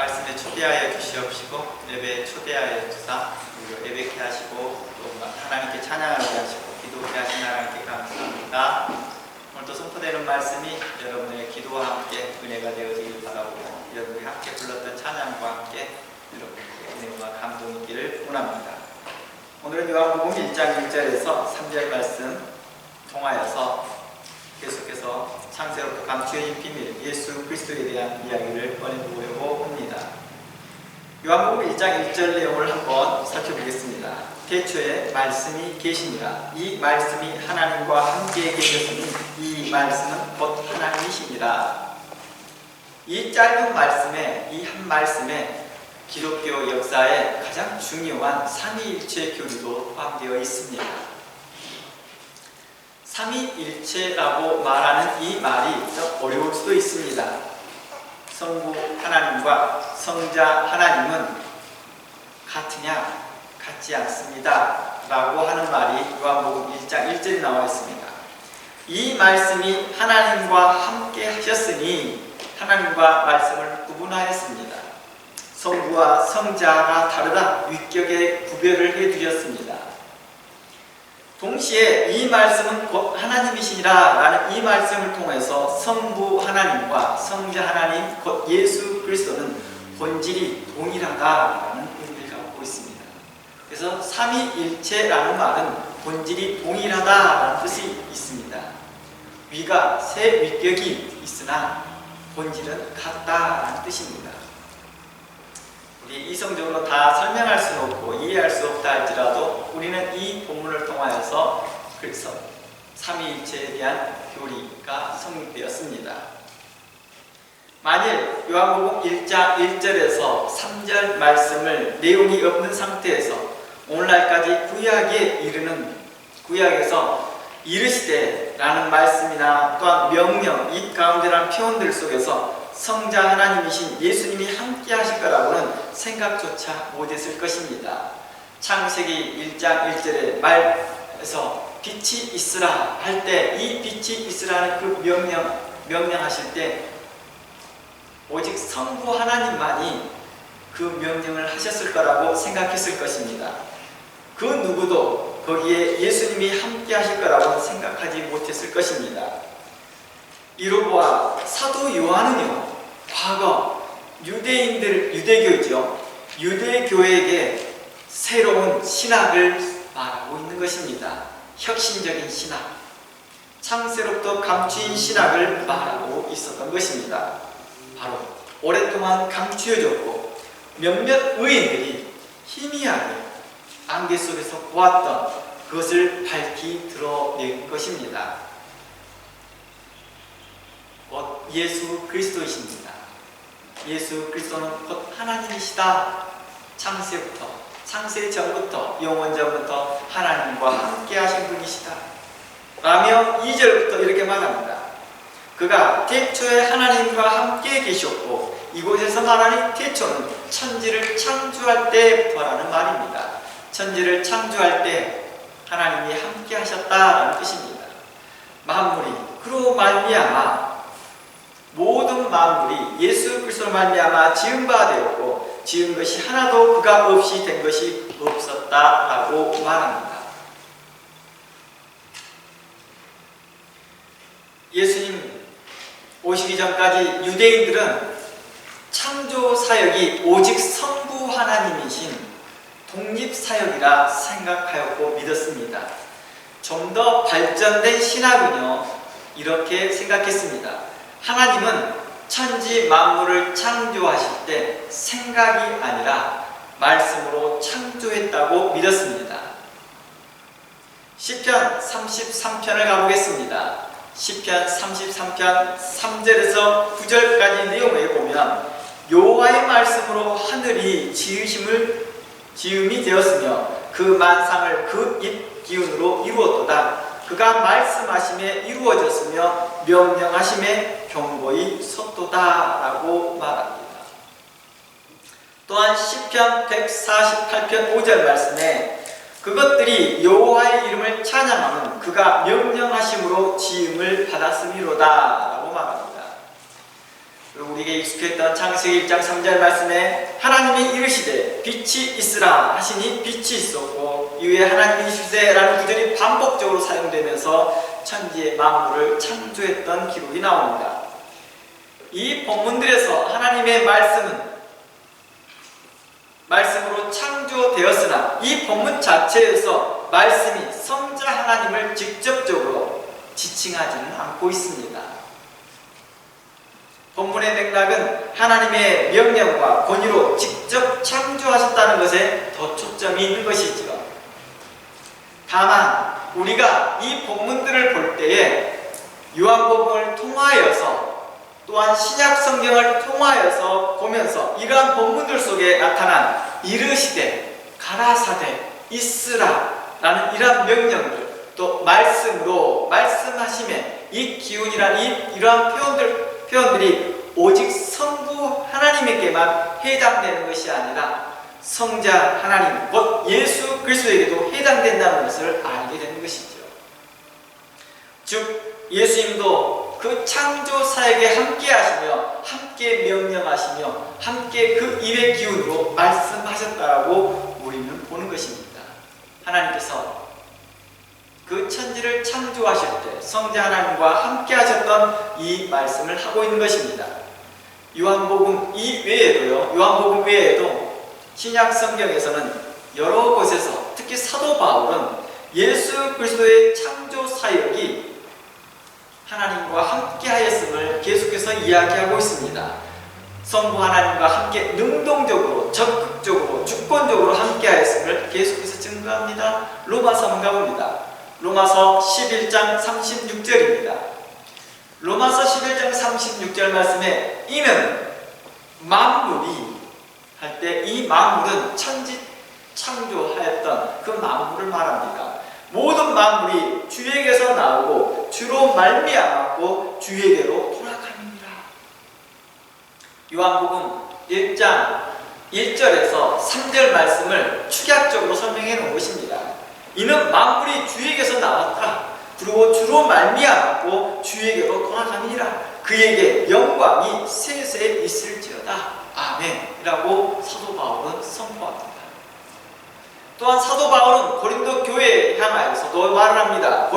말씀에 초대하여 주시옵시고 예배에 초대하여 주사 그리고 예배케 하시고 또 하나님께 찬양하게 하시고 기도케 하신 하나님께 감사합니다. 오늘도 선포되는 말씀이 여러분의 기도와 함께 은혜가 되어지길 바라고 여러분이 함께 불렀던 찬양과 함께 여러분께 은혜와 감동이 있기를 원합니다. 오늘은 요한복음 1장 1절에서 3절 말씀 통하여서 계속해서 창세로부터 감추어진 비밀 예수 그리스도에 대한 이야기를 꺼내보려고 합니다. 요한복음 1장 1절 내용을 한번 살펴보겠습니다. 태초에 말씀이 계시니라. 이 말씀이 하나님과 함께 계셨으니 이 말씀은 곧 하나님이시니라. 이 짧은 말씀에 이 한 말씀에 기독교 역사에 가장 중요한 삼위일체 교리도 포함되어 있습니다. 삼위일체라고 말하는 이 말이 좀 어려울 수도 있습니다. 성부 하나님과 성자 하나님은 같으냐? 같지 않습니다 라고 하는 말이 요한복음 1장 1절에 나와 있습니다. 이 말씀이 하나님과 함께 하셨으니 하나님과 말씀을 구분하였습니다. 성부와 성자가 다르다 위격의 구별을 해두셨습니다. 동시에 이 말씀은 곧 하나님이시니라 라는 이 말씀을 통해서 성부 하나님과 성자 하나님 곧 예수 그리스도는 본질이 동일하다라는 의미를 갖고 있습니다. 그래서 삼위일체라는 말은 본질이 동일하다라는 뜻이 있습니다. 위가 세 위격이 있으나 본질은 같다라는 뜻입니다. 우리 이성적으로 다 설명할 수는 없고 이해할 수 없다 할지라도 우리는 이 본문을 통하여서 그래서 삼위일체에 대한 교리가 성립되었습니다. 만일 요한복음 1장 1절에서 3절 말씀을 내용이 없는 상태에서 오늘날까지 구약에서 이르시되 라는 말씀이나 또한 명령 이 가운데라는 표현들 속에서 성자 하나님이신 예수님이 함께 하실 거라고는 생각조차 못했을 것입니다. 창세기 1장 1절에 말에서 빛이 있으라 할 때 이 빛이 있으라는 그 명령하실 때 오직 성부 하나님만이 그 명령을 하셨을 거라고 생각했을 것입니다. 그 누구도 거기에 예수님이 함께 하실 거라고 생각하지 못했을 것입니다. 이로 보아 사도 요한은요, 과거 유대교회에게 새로운 신학을 말하고 있는 것입니다. 혁신적인 신학, 창세로부터 감추인 신학을 말하고 있었던 것입니다. 바로 오랫동안 감추어졌고 몇몇 의인들이 희미하게 안개 속에서 보았던 그것을 밝히 드러낸 것입니다. 곧 예수 그리스도이십니다. 예수 그리스도는 곧 하나님이시다. 창세 전부터 영원 전부터 하나님과 함께 하신 분이시다 라며 2절부터 이렇게 말합니다. 그가 태초에 하나님과 함께 계셨고 이곳에서 말하는 태초는 천지를 창조할 때부터라는 말입니다. 천지를 창조할 때 하나님이 함께 하셨다라는 뜻입니다. 만물이 그로 말미암아 모든 만물이 예수 그리스도로 말미암아 지은 바 되었고 지은 것이 하나도 그가 없이 된 것이 없었다라고 말합니다. 예수님 오시기 전까지 유대인들은 창조 사역이 오직 성부 하나님이신 독립사역이라 생각하였고 믿었습니다. 좀 더 발전된 신학은요 이렇게 생각했습니다. 하나님은 천지 만물을 창조하실 때 생각이 아니라 말씀으로 창조했다고 믿었습니다. 시편 33편을 가보겠습니다. 시편 33편 3절에서 9절까지 내용을 보면 여호와의 말씀으로 하늘이 지음이 되었으며 그 만상을 그 입 기운으로 이루었도다. 그가 말씀하심에 이루어졌으며 명령하심에 경고히 섰도다 라고 말합니다. 또한 시편 148편 5절 말씀에 그것들이 여호와의 이름을 찬양하는 그가 명령하심으로 지음을 받았음이로다 라고 말합니다. 그리고 우리에게 익숙했던 창세기 1장 3절 말씀에 하나님이 이르시되 빛이 있으라 하시니 빛이 있었고 이후에 하나님이 이르시되라는 구절이 반복적으로 사용되면서 천지의 만물을 창조했던 기록이 나옵니다. 이 본문들에서 하나님의 말씀으로 창조되었으나 이 본문 자체에서 말씀이 성자 하나님을 직접적으로 지칭하지는 않고 있습니다. 본문의 맥락은 하나님의 명령과 권위로 직접 창조하셨다는 것에 더 초점이 있는 것이지요. 다만 우리가 이 본문들을 볼 때에 요한복음을 통하여서 또한 신약 성경을 통하여서 보면서 이러한 본문들 속에 나타난 이르시되, 가라사대, 있으라 라는 이러한 명령들, 또 말씀으로 말씀하심에 이 기운이란 이러한 표현들이 오직 성부 하나님에게만 해당되는 것이 아니라 성자 하나님, 곧 예수 그리스도에게도 해당된다는 것을 알게 되는 것이죠. 즉 예수님도 그 창조 사역에 함께 하시며 함께 명령하시며 함께 그 입의 기운으로 말씀하셨다라고 우리는 보는 것입니다. 하나님께서 그 천지를 창조하실 때 성자 하나님과 함께 하셨던 이 말씀을 하고 있는 것입니다. 요한복음 외에도 신약 성경에서는 여러 곳에서 특히 사도 바울은 예수 그리스도의 창조 사역이 하나님과 함께 하였음을 계속해서 이야기하고 있습니다. 성부 하나님과 함께 능동적으로, 적극적으로, 주권적으로 함께 하였음을 계속해서 증거합니다. 로마서 한번 가봅니다. 로마서 11장 36절입니다. 로마서 11장 36절 말씀에 이는 만물이 할 때 이 만물은 천지 창조하였던 그 만물을 말합니다. 모든 만물이 주에게서 나오고 주로 말미암았고 주에게로 돌아갑니다. 요한복음 1장 1절에서 3절 말씀을 축약적으로 설명해 놓은 것입니다. 이는 만물이 주에게서 나왔다. 그리고 주로 말미암았고 주에게로 돌아가니라. 그에게 영광이 세세 있을지어다. 아멘이라고 사도 바울은 선포합니다. 또한 사도 바울은 고린도 교회에 향하여서도 말을 합니다.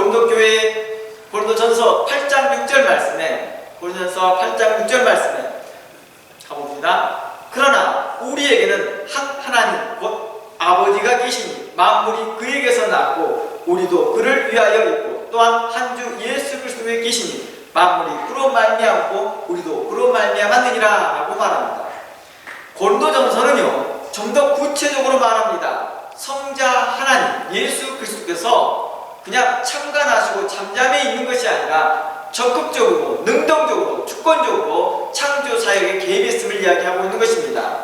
고린도전서 8장 6절 말씀에 가봅니다. 그러나 우리에게는 한 하나님 곧 아버지가 계시니 만물이 그에게서 났고 우리도 그를 위하여 있고 또한 한 주 예수 그리스도에 계시니 만물이 그로 말미암고 우리도 그로 말미암았느니라 라고 말합니다. 고린도전서는요 좀 더 구체적으로 말합니다. 성자 하나님 예수 그리스도께서 그냥 참관하시고 잠잠해 있는 것이 아니라 적극적으로, 능동적으로, 주권적으로 창조 사역에 개입했음을 이야기하고 있는 것입니다.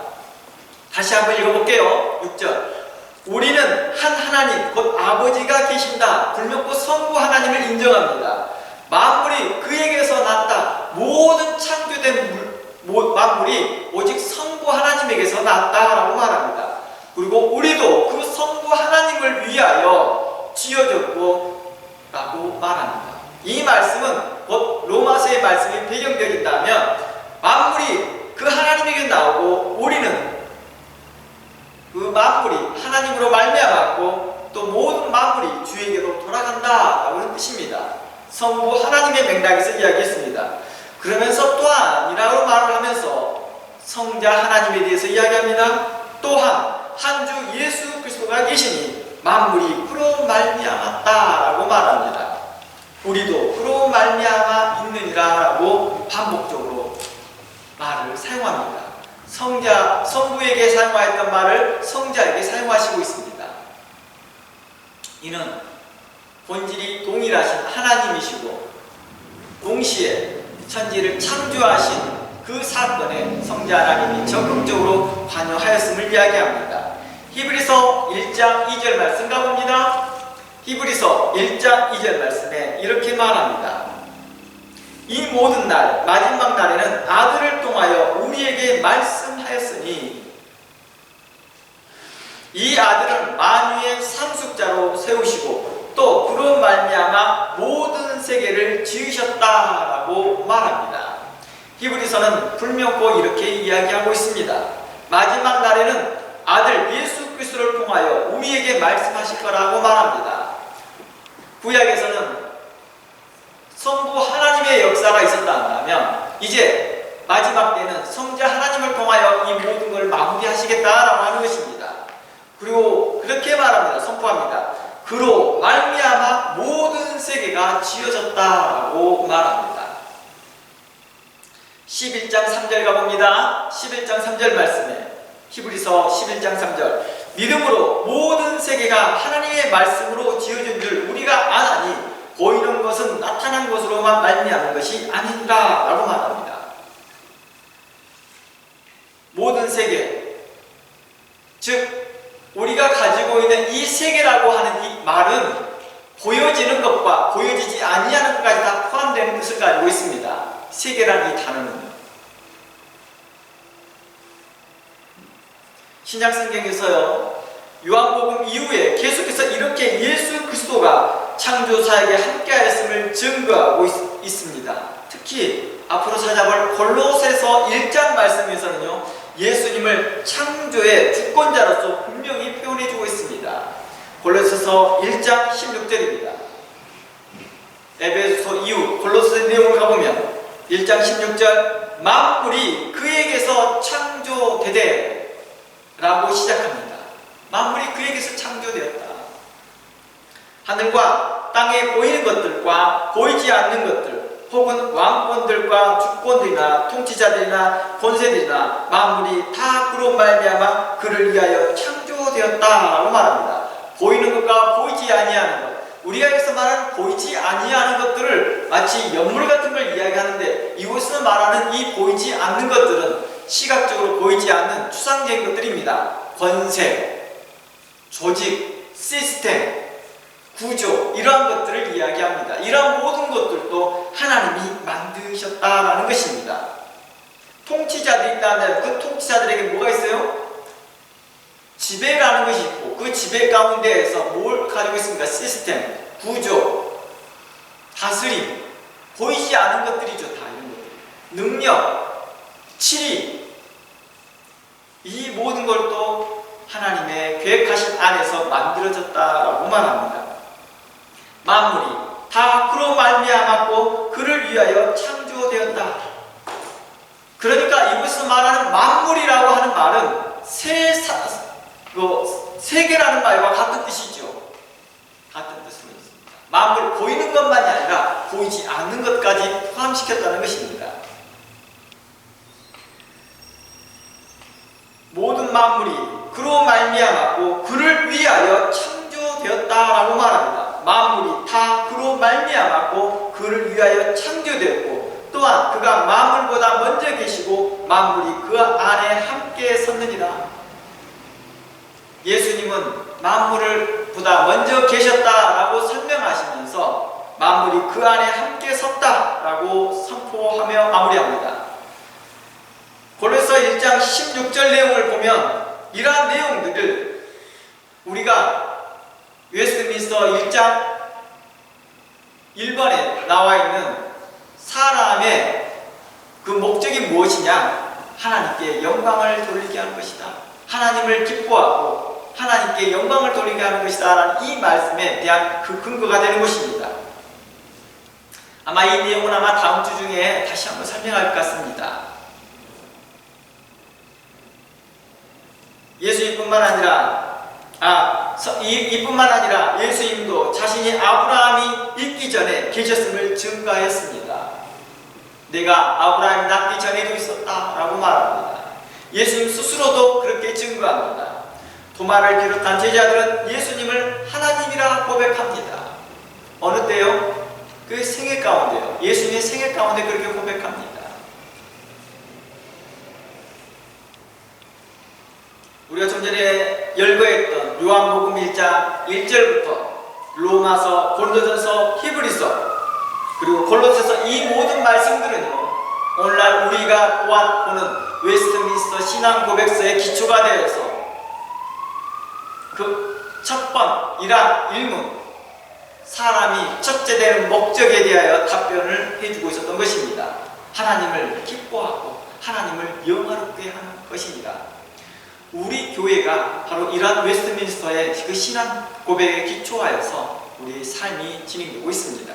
다시 한번 읽어볼게요. 6절. 우리는 한 하나님 곧 아버지가 계신다. 불명고 성부 하나님을 인정합니다. 만물이 그에게서 났다. 모든 창조된 만물이 오직 성부 하나님에게서 났다라고 말합니다. 그리고 우리도 그 성부 하나님을 위하여 지어졌고 라고 말합니다. 이 말씀은 곧 로마서의 말씀이 배경되어진다면 만물이 그 하나님에게 나오고 우리는 그 만물이 하나님으로 말미암았고 또 모든 만물이 주에게로 돌아간다라고 하는 뜻입니다. 성부 하나님의 맥락에서 이야기했습니다. 그러면서 또한 이라고 말을 하면서 성자 하나님에 대해서 이야기합니다. 또한 한 주 예수 그리스도가 계시니 만물이 그로 말미암았다라고 말합니다. 우리도 그로 말미암아 있느니라라고 반복적으로 말을 사용합니다. 성부에게 사용하였던 말을 성자에게 사용하시고 있습니다. 이는 본질이 동일하신 하나님이시고 동시에 천지를 창조하신 그 사건에 성자 하나님이 적극적으로 관여하였음을 이야기합니다. 히브리서 1장 2절 말씀 가봅니다. 히브리서 1장 2절 말씀에 이렇게 말합니다. 이 모든 날 마지막 날에는 아들을 통하여 우리에게 말씀하였으니 이 아들은 만유의 상속자로 세우시고 또 그로 말미암아 모든 세계를 지으셨다라고 말합니다. 히브리서는 불명고 이렇게 이야기하고 있습니다. 마지막 날에는 아들 예수 그리스도를 통하여 우리에게 말씀하실 거라고 말합니다. 구약에서는 성부 하나님의 역사가 있었다 한다면 이제 마지막 때는 성자 하나님을 통하여 이 모든 걸 마무리하시겠다라고 하는 것입니다. 그리고 그렇게 말합니다. 선포합니다. 그로 말미암아 모든 세계가 지어졌다라고 말합니다. 11장 3절 가봅니다. 11장 3절 말씀에 히브리서 11장 3절 믿음으로 모든 세계가 하나님의 말씀으로 지어진 줄 우리가 아나니 보이는 것은 나타난 것으로만 말미암은 것이 아닌가 라고 말합니다. 모든 세계, 즉 우리가 가지고 있는 이 세계라고 하는 이 말은 보여지는 것과 보여지지 아니하는 것까지 다 포함되는 뜻을 가지고 있습니다. 세계라는 이 단어는 신약성경에서요 요한복음 이후에 계속해서 이렇게 예수 그리스도가 창조사에게 함께하였음을 증거하고 있습니다. 특히 앞으로 찾아볼 골로새서 1장 말씀에서는요 예수님을 창조의 주권자로서 분명히 표현해주고 있습니다. 골로새서 1장 16절입니다. 에베소서 이후 골로새 내용을 가보면 1장 16절 만물이 그에게서 창조되되 라고 시작합니다. 만물이 그에게서 창조되었다. 하늘과 땅에 보이는 것들과 보이지 않는 것들 혹은 왕권들과 주권들이나 통치자들이나 권세들이나 만물이 다 그로 말미암아 그를 위하여 창조되었다라고 말합니다. 보이는 것과 보이지 아니하는 것, 우리가 여기서 말하는 보이지 아니하는 것들을 마치 연물 같은 걸 이야기하는데 이곳에서 말하는 이 보이지 않는 것들은 시각적으로 보이지 않는 추상적인 것들입니다. 권세, 조직, 시스템, 구조 이러한 것들을 이야기합니다. 이러한 모든 것들도 하나님이 만드셨다라는 것입니다. 통치자들이 있다면 그 통치자들에게 뭐가 있어요? 지배라는 것이 있고 그 지배 가운데에서 뭘 가지고 있습니까? 시스템, 구조, 다스림, 보이지 않은 것들이죠. 다 이런 것들. 능력, 치리 이 모든 걸 또 하나님의 계획하신 안에서 만들어졌다라고 말합니다. 만물이 다 그로 말미암았고 그를 위하여 창조되었다. 그러니까 이곳에서 말하는 만물이라고 하는 말은 세계라는 말과 같은 뜻이죠. 같은 뜻으로 있습니다. 만물 보이는 것만이 아니라 보이지 않는 것까지 포함시켰다는 것입니다. 모든 만물이 그로 말미암았고 그를 위하여 창조되었다라고 말합니다. 만물이 다 그로 말미암았고 그를 위하여 창조되었고 또한 그가 만물보다 먼저 계시고 만물이 그 안에 함께 섰느니라. 예수님은 만물을 보다 먼저 계셨다라고 설명하시면서 만물이 그 안에 함께 섰다라고 선포하며 마무리합니다. 골로새 1장 16절 내용을 보면 이러한 내용들을 우리가 웨스트민스터 1장 1번에 나와 있는 사람의 그 목적이 무엇이냐? 하나님께 영광을 돌리게 하는 것이다. 하나님을 기뻐하고 하나님께 영광을 돌리게 하는 것이다 라는 이 말씀에 대한 그 근거가 되는 것입니다. 아마 이 내용은 아마 다음 주 중에 다시 한번 설명할 것 같습니다. 예수님뿐만 아니라 이뿐만 아니라 예수님도 자신이 아브라함이 있기 전에 계셨음을 증거하였습니다. 내가 아브라함이 낳기 전에도 있었다라고 말합니다. 예수님 스스로도 그렇게 증거합니다. 도마를 비롯한 제자들은 예수님을 하나님이라 고백합니다. 어느 때요? 그 생애 가운데요. 예수님의 생애 가운데 그렇게 고백합니다. 우리가 좀 전에 열거했던 요한복음 1장 1절부터 로마서, 고린도전서, 히브리서 그리고 골로새서 이 모든 말씀들은요 오늘날 우리가 보는 웨스트민스터 신앙 고백서의 기초가 되어서 그 첫 번, 일문 사람이 첫째 되는 목적에 대하여 답변을 해주고 있었던 것입니다. 하나님을 기뻐하고 하나님을 영화롭게 하는 것이니라. 우리 교회가 바로 이러한 웨스트민스터의 그 신앙 고백에 기초하여서 우리의 삶이 진행되고 있습니다.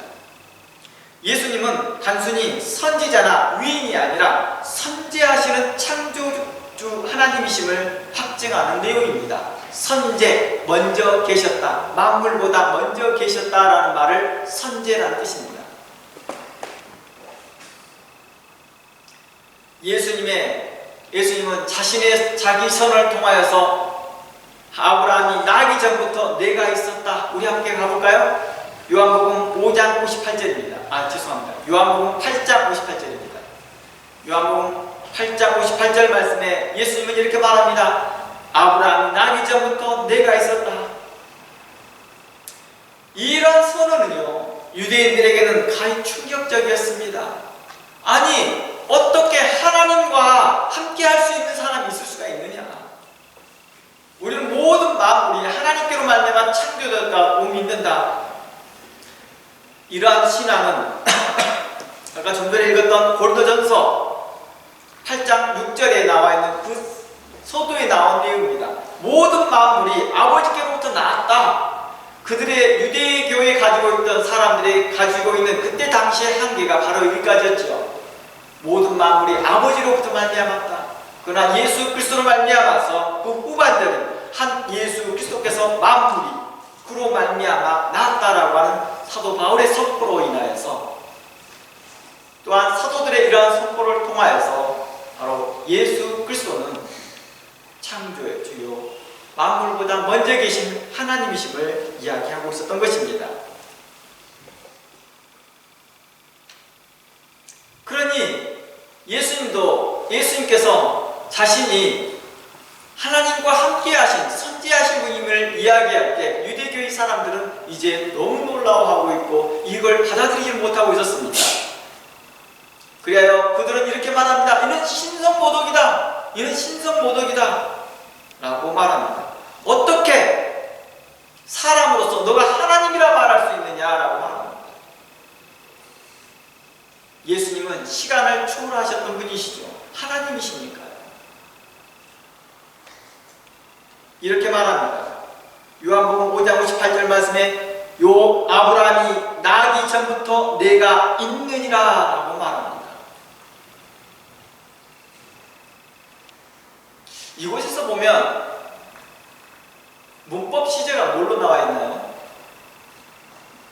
예수님은 단순히 선지자나 위인이 아니라 선지하시는 창조주 하나님이심을 확증하는 내용입니다. 선제, 먼저 계셨다, 만물보다 먼저 계셨다라는 말을 선제라는 뜻입니다. 예수님은 자기 선을 통하여서 아브라함이 나기 전부터 내가 있었다. 우리 함께 가볼까요? 요한복음 5장 58절입니다. 죄송합니다. 요한복음 8장 58절입니다. 요한복음 8장 58절 말씀에 예수님은 이렇게 말합니다. 아브라함이 나기 전부터 내가 있었다. 이런 선언은요, 유대인들에게는 가히 충격적이었습니다. 아니, 어떻게 하나님과 함께 할 수 있는 사람이 있을 수가 있느냐? 우리는 모든 만물이 하나님께로 말미암아 창조되었다고 믿는다. 이러한 신앙은 아까 좀 전에 읽었던 고린도전서 8장 6절에 나와 있는 그 서도에 나온 내용입니다. 모든 만물이 아버지께로부터 나왔다. 그들의 유대교에 가지고 있던 사람들이 가지고 있는 그때 당시의 한계가 바로 여기까지였죠. 모든 만물이 아버지로부터 말미암았다. 그러나 예수 그리스도로 말미암아서 그 후반절인 한 예수 그리스도께서 만물이 그로 말미암아 나았다라고 하는 사도 바울의 선포로 인하여서, 또한 사도들의 이러한 선포를 통하여서 바로 예수 그리스도는 창조의 주요 만물보다 먼저 계신 하나님이심을 이야기하고 있었던 것입니다. 그러니 예수님께서 자신이 하나님과 함께 하신 선지하신 분임을 이야기할 때 유대교의 사람들은 이제 너무 놀라워하고 있고 이걸 받아들이지 못하고 있었습니다. 그리하여 그들은 이렇게 말합니다. 이는 신성모독이다. 이는 신성모독이다 라고 말합니다. 어떻게 사람으로서 너가 하나님이라 말할 수 있느냐라고 말합니다. 예수님은 시간을 초월하셨던 분이시죠. 하나님이시니까요. 이렇게 말합니다. 요한복음 5장 58절 말씀에 아브라함이 나기 전부터 내가 있느니라 라고 말합니다. 이곳에서 보면 문법 시제가 뭘로 나와 있나요?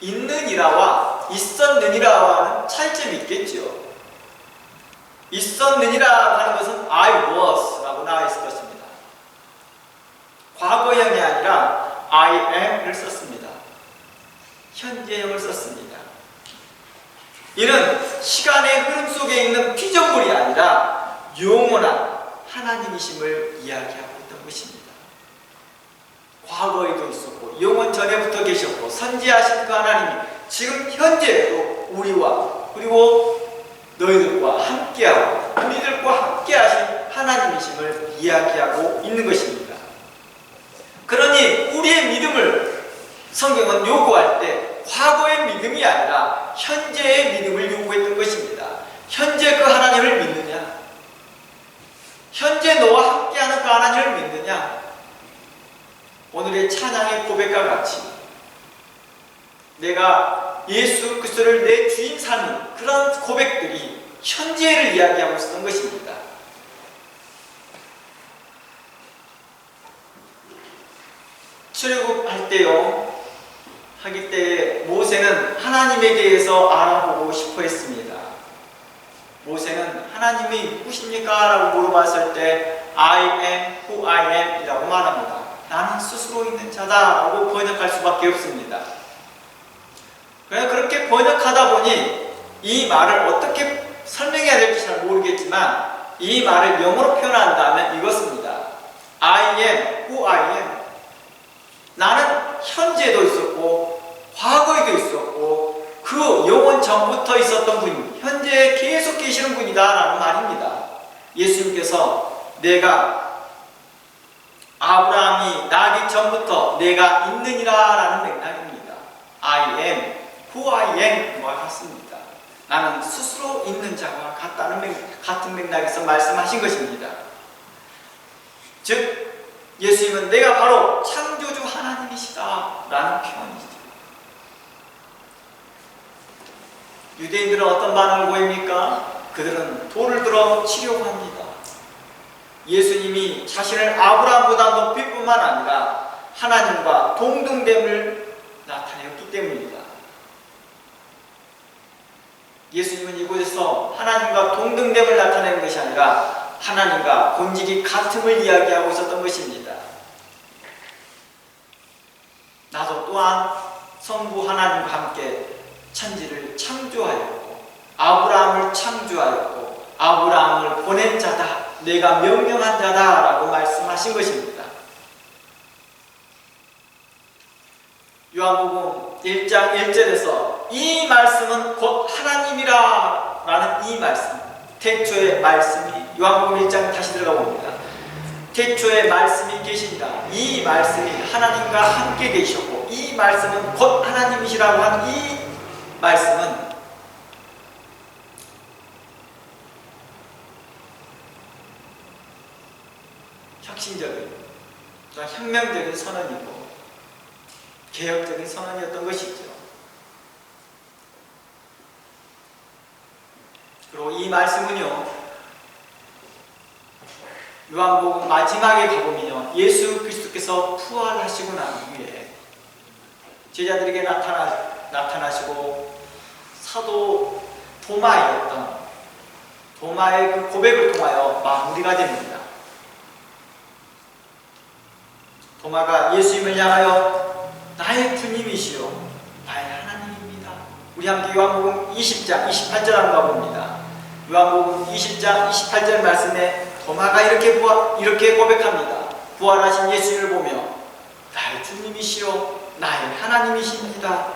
있느니라와 있었느니라와는 차이점이 있겠죠. 있었느니라 하는 것은 I was 라고 나와 있을 것입니다. 과거형이 아니라 I am을 썼습니다. 현재형을 썼습니다. 이는 시간의 흐름 속에 있는 피조물이 아니라 영원한 하나님이심을 이야기하고 있던 것입니다. 과거에도 있었고 영원 전에부터 계셨고 선지하신 그 하나님이 지금 현재에도 우리와 그리고 너희들과 함께하고 우리들과 함께하신 하나님이심을 이야기하고 있는 것입니다. 그러니 우리의 믿음을 성경은 요구할 때 과거의 믿음이 아니라 현재의 믿음을 요구했던 것입니다. 현재 그 하나님을 믿느냐? 현재 너와 함께하는 그 하나님을 믿느냐? 오늘의 찬양의 고백과 같이 내가 예수 그리스도를 내 주인 삼는 그런 고백들이 현재를 이야기하고 있었던 것입니다. 출애굽할 때요, 하기 때에 모세는 하나님에 대해서 알아보고 싶어 했습니다. 모세는 하나님이 누구십니까? 라고 물어봤을 때 I am who I am 이라고 말합니다. 나는 스스로 있는 자다 라고 번역할 수밖에 없습니다. 그냥 그렇게 번역하다 보니 이 말을 어떻게 설명해야 될지 잘 모르겠지만 이 말을 영어로 표현한다면 이것입니다. I am who I am. 나는 현재도 있었고 과거에도 있었고 그 영원 전부터 있었던 분, 현재에 계속 계시는 분이다 라는 말입니다. 예수님께서 내가 아브라함이 나기 전부터 내가 있느니라 라는 맥락입니다. I am who I am 와 같습니다. 나는 스스로 있는 자와 같은 맥락에서 말씀하신 것입니다. 즉 예수님은 내가 바로 창조주 하나님이시다 라는 표현이죠. 유대인들은 어떤 반응을 보입니까? 그들은 돌을 들어 치려고 합니다. 예수님이 자신을 아브라함보다 높일 뿐만 아니라 하나님과 동등됨을 나타내었기 때문입니다. 예수님은 이곳에서 하나님과 동등됨을 나타내는 것이 아니라 하나님과 본질이 같음을 이야기하고 있었던 것입니다. 나도 또한 성부 하나님과 함께 천지를 창조하였고 아브라함을 창조하였고 아브라함을 보낸 자다, 내가 명령한 자다 라고 말씀하신 것입니다. 요한복음 1장 1절에서 이 말씀은 곧 하나님이라 라는 이 말씀, 태초의 말씀이, 요한복음 1장 다시 들어가 봅니다. 태초의 말씀이 계신다. 이 말씀이 하나님과 함께 계셨고 이 말씀은 곧 하나님이시라고 하는 이 말씀은 혁신적인, 혁명적인 선언이고 개혁적인 선언이었던 것이죠. 그리고 이 말씀은요, 요한복음 마지막에 가보면요, 예수 그리스도께서 부활하시고 난 후에 제자들에게 나타나시고 사도 도마의 그 고백을 통하여 마무리가 됩니다. 도마가 예수님을 향하여 나의 주님이시요 나의 하나님입니다. 우리 함께 요한복음 20장 28절 한번 가봅니다. 요한복음 20장 28절 말씀에 도마가 이렇게 고백합니다. 부활하신 예수님을 보며 나의 주님이시요 나의 하나님이십니다.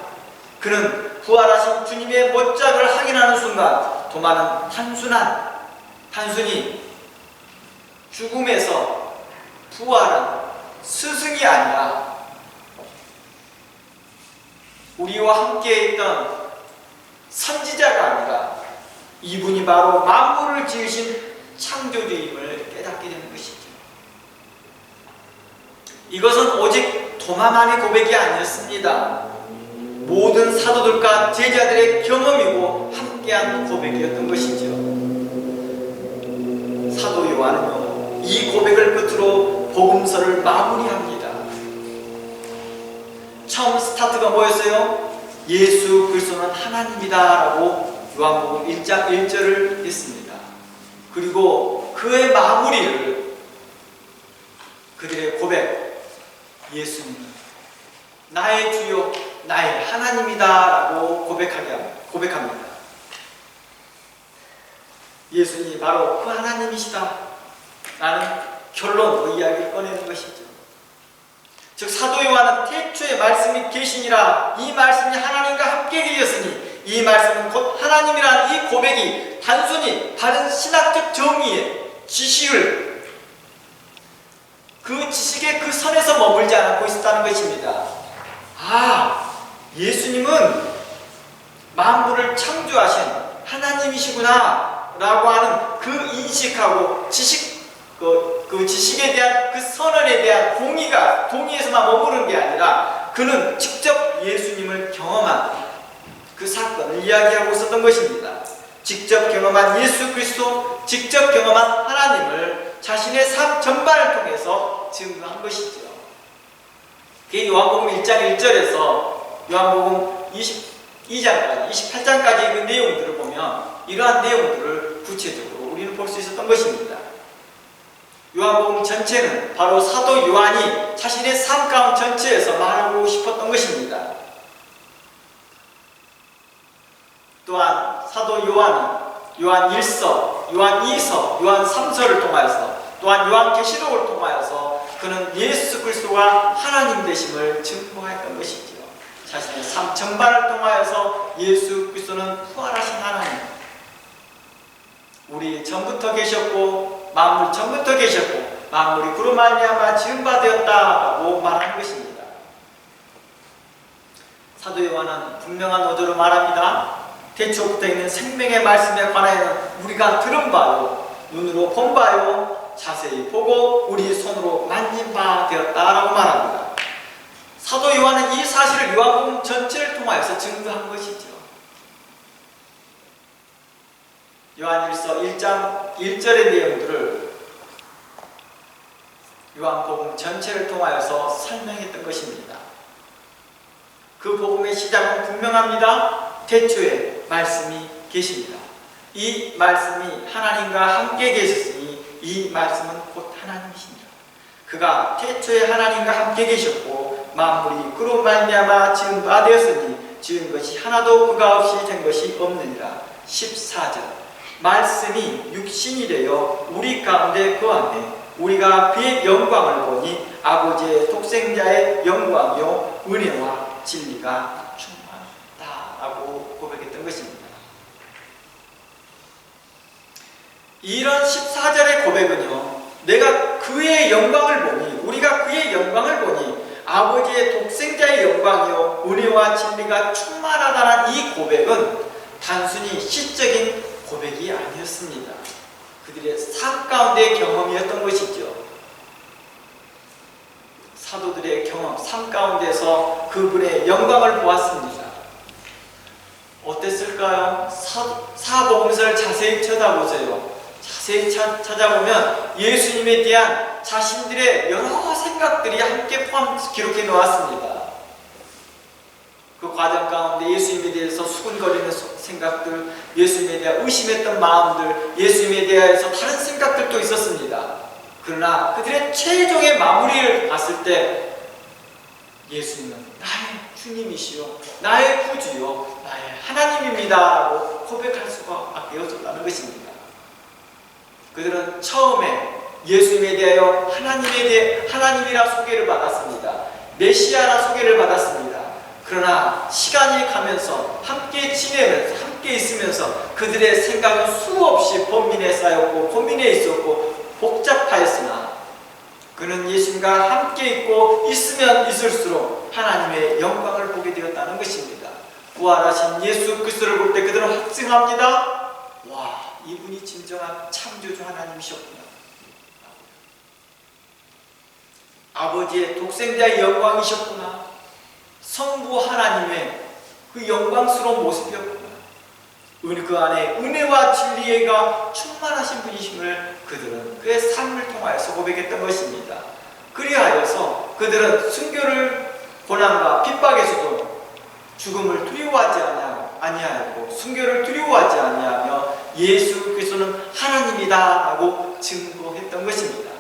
그는 부활하신 주님의 못작을 확인하는 순간 도마는 단순히 죽음에서 부활한 스승이 아니라 우리와 함께 있던 선지자가 아니라 이분이 바로 만물을 지으신 창조주임을 깨닫게 되는 것이죠. 이것은 오직 도마만의 고백이 아니었습니다. 모든 사도들과 제자들의 경험이고 함께한 고백이었던 것이죠. 사도 요한은요, 이 고백을 끝으로 복음서를 마무리합니다. 처음 스타트가 뭐였어요? 예수 그리스도는 하나님이다 라고 요한복음 1장 1절을 했습니다. 그리고 그의 마무리를 그들의 고백, 예수님 나의 주요 나의 하나님이다 라고 고백합니다. 예수님이 바로 그 하나님이시다 라는 결론으로 이야기를 꺼내는 것이죠. 즉 사도 요한은 태초에 말씀이 계시니라, 이 말씀이 하나님과 함께 계셨으니 이 말씀은 곧 하나님이라는 이 고백이 단순히 다른 신학적 정의의 지식을 그 지식의 그 선에서 머물지 않고 있었다는 것입니다. 예수님은 만물을 창조하신 하나님이시구나 라고 하는 그 인식하고 그 지식에 대한 그 선언에 대한 동의에서만 머무르는 게 아니라 그는 직접 예수님을 경험한 그 사건을 이야기하고 있었던 것입니다. 직접 경험한 예수 그리스도, 직접 경험한 하나님을 자신의 삶 전반을 통해서 증거한 것이죠. 요한복음 1장 1절에서 요한복음 22장까지 28장까지 그 내용들을 보면 이러한 내용들을 구체적으로 우리는 볼 수 있었던 것입니다. 요한복음 전체는 바로 사도 요한이 자신의 삶 가운데 전체에서 말하고 싶었던 것입니다. 또한 사도 요한은 요한 1서, 요한 2서, 요한 3서를 통하여서 또한 요한 계시록을 통하여서 그는 예수 그리스도가 하나님 되심을 증거했던 것이지요. 자신의 삶 전반을 통하여서 예수 그리스도는 부활하신 하나님, 우리 전부터 계셨고 만물 전부터 계셨고 만물이 그로 말미암아 지은 바 되었다라고 말하는 것입니다. 사도 요한은 분명한 어조로 말합니다. 태초부터 있는 생명의 말씀에 관하여는 우리가 들은 바요, 눈으로 본 바요, 자세히 보고 우리 손으로 만진 바 되었다라고 말합니다. 사도 요한은 이 사실을 요한복음 전체를 통하여서 증거한 것이죠. 요한일서 1장 1절의 내용들을 요한복음 전체를 통하여서 설명했던 것입니다. 그 복음의 시작은 분명합니다. 태초에 말씀이 계십니다. 이 말씀이 하나님과 함께 계셨으니 이 말씀은 곧 하나님이십니다. 그가 태초에 하나님과 함께 계셨고 만물이 그로 말미암아 지은 바 되었으니 지은 것이 하나도 그가 없이 된 것이 없느니라. 14절 말씀이 육신이 되어 우리 가운데 거하매 우리가 그의 영광을 보니 아버지의 독생자의 영광이요 은혜와 진리가 충만하다라고 고백했던 것입니다. 이런 14절의 고백은요, 내가 그의 영광을 보니, 우리가 그의 영광을 보니 아버지의 독생자의 영광이요 은혜와 진리가 충만하다는 이 고백은 단순히 시적인 고백이 아니었습니다. 그들의 삶 가운데의 경험이었던 것이죠. 사도들의 경험, 삶 가운데서 그분의 영광을 보았습니다. 어땠을까요? 사복음서를 자세히 쳐다보세요. 자세히 찾아보면 예수님에 대한 자신들의 여러 생각들이 함께 기록해 놓았습니다. 그 과정 가운데 예수님에 대해서 수군거리는 생각들, 예수님에 대해 의심했던 마음들, 예수님에 대해서 다른 생각들도 있었습니다. 그러나 그들의 최종의 마무리를 봤을 때 예수님은 나의 주님이시요, 나의 구주요, 나의 하나님입니다 라고 고백할 수밖에 없었다는 것입니다. 그들은 처음에 예수님에 대하여 하나님이라 소개를 받았습니다. 메시아라 소개를 받았습니다. 그러나 시간이 가면서 함께 지내면서 함께 있으면서 그들의 생각은 수없이 번민에 쌓였고 고민에 있었고 복잡하였으나 그는 예수님과 함께 있고 있으면 있을수록 하나님의 영광을 보게 되었다는 것입니다. 부활하신 예수 그리스도를 볼 때 그들은 확증합니다. 와, 이분이 진정한 창조주 하나님이셨구나. 아버지의 독생자의 영광이셨구나. 성부 하나님의 그 영광스러운 모습이었구나. 그 안에 은혜와 진리가 충만하신 분이심을 그들은 그의 삶을 통하여서 고백했던 것입니다. 그리하여서 그들은 순교를 고난과 핍박에서도 죽음을 두려워하지 아니하였고 순교를 두려워하지 아니하며 예수 그리스도는 하나님이다 라고 증거했던 것입니다.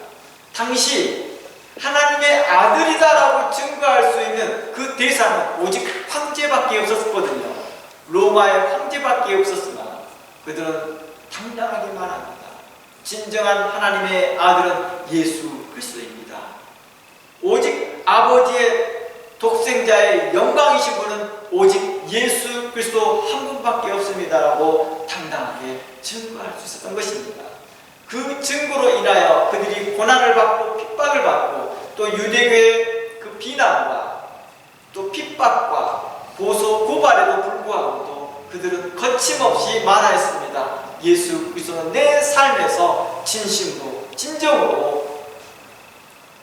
당시 하나님의 아들이다라고 증거할 수 있는 그 대상은 오직 황제밖에 없었거든요. 로마의 황제밖에 없었으나 그들은 당당하게 말합니다. 진정한 하나님의 아들은 예수 그리스도입니다. 오직 아버지의 독생자의 영광이신 분은 오직 예수 그리스도 한 분밖에 없습니다라고 당당하게 증거할 수 있었던 것입니다. 그 증거로 인하여 그들이 고난을 받고 핍박을 받고 또 유대교의 그 비난과 또 핍박과 고발에도 불구하고도 그들은 거침없이 말하였습니다. 예수 그리스도는 내 삶에서 진심으로 진정으로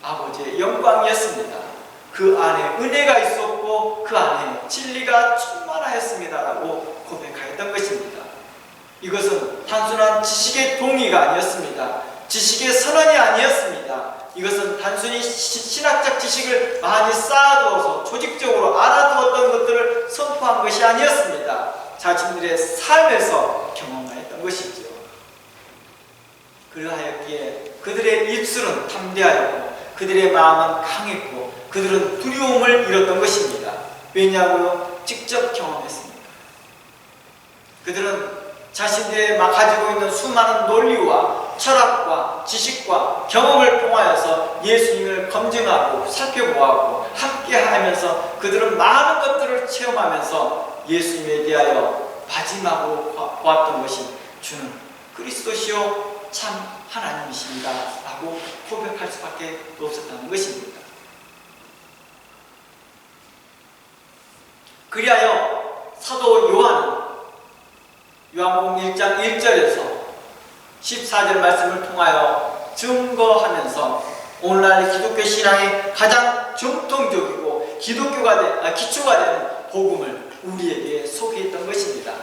아버지의 영광이었습니다. 그 안에 은혜가 있었고 그 안에 진리가 충만하였습니다라고 고백하였던 것입니다. 이것은 단순한 지식의 동의가 아니었습니다. 지식의 선언이 아니었습니다. 이것은 단순히 신학적 지식을 많이 쌓아두어서 조직적으로 알아두었던 것들을 선포한 것이 아니었습니다. 자신들의 삶에서 경험하였던 것이죠. 그러하였기에 그들의 입술은 담대하였고 그들의 마음은 강했고 그들은 두려움을 잃었던 것입니다. 왜냐고요? 직접 경험했습니다. 그들은 자신들이 가지고 있는 수많은 논리와 철학과 지식과 경험을 통하여서 예수님을 검증하고 살펴보았고 함께하면서 그들은 많은 것들을 체험하면서 예수님에 대하여 마지막으로 보았던 것이 주는 그리스도시요 참 하나님이십니다 라고 고백할 수밖에 없었다는 것입니다. 그리하여 사도 요한은 요한복음 1장 1절에서 14절 말씀을 통하여 증거하면서 오늘날 기독교 신앙의 가장 정통적이고 기초가 되는 복음을 우리에게 소개했던 것입니다.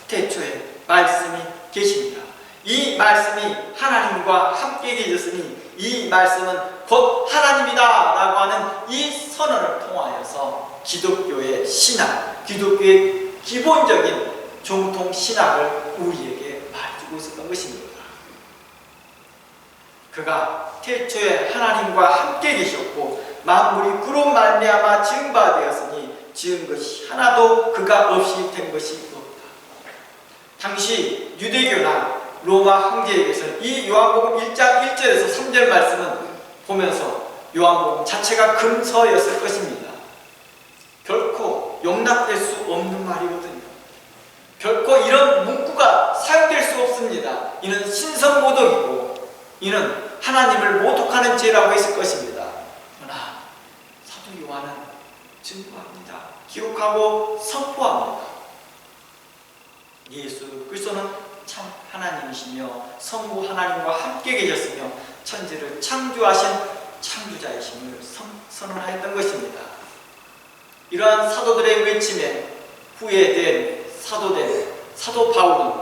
태초에 말씀이 계십니다. 이 말씀이 하나님과 함께 계셨으니 이 말씀은 곧 하나님이다 라고 하는 이 선언을 통하여서 기독교의 신학, 기독교의 기본적인 정통 신학을 우리에게 말해주고 있었던 것입니다. 그가 태초에 하나님과 함께 계셨고 만물이 그로 말미암아 지은 바 되었으니 지은 것이 하나도 그가 없이 된 것이 없다. 당시 유대교나 로마 황제에게서는 이 요한복음 1장 1절에서 3절 말씀은 보면서 요한복음 자체가 금서였을 것입니다. 결코 용납될 수 없는 말이거든요. 결코 이런 문구가 사용될 수 없습니다. 이는 신성모독이고 이는 하나님을 모독하는 죄라고 했을 것입니다. 그러나 사도 요한은 증거합니다. 기록하고 선포합니다. 예수 그리스도는 참 하나님이시며 성부 하나님과 함께 계셨으며 천지를 창조하신 창조자이심을 선언하였던 것입니다. 이러한 사도들의 외침에 후회된 사도 바울은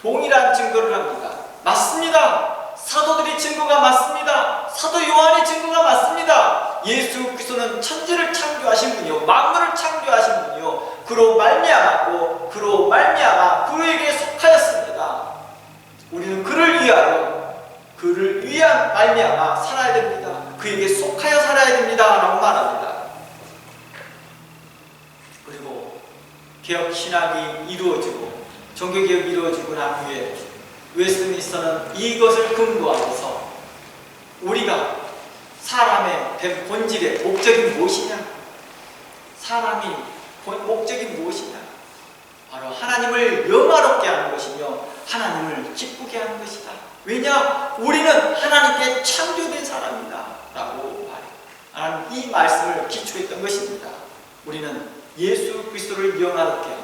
동일한 증거를 합니다. 맞습니다. 사도들의 증거가 맞습니다. 사도 요한의 증거가 맞습니다. 예수 그리스도는 천지를 창조하신 분이요 만물을 창조하신 분이요 그로 말미암았고 그로 말미암아 그에게 속하였습니다. 우리는 그를 위한 말미암아 살아야 됩니다. 그에게 속하여 살아야 됩니다 라고 말합니다. 그리고 개혁신학이 이루어지고 종교개혁이 이루어지고 난 후에 웨스트민스터는 이것을 근거하면서 우리가 사람의 된 본질의 목적이 무엇이냐? 사람이 목적이 무엇이냐? 바로 하나님을 영화롭게 하는 것이며 하나님을 기쁘게 하는 것이다. 왜냐? 우리는 하나님께 창조된 사람이다 라고 말해요. 이 말씀을 기초했던 것입니다. 우리는 예수 그리스도를 영화롭게 하며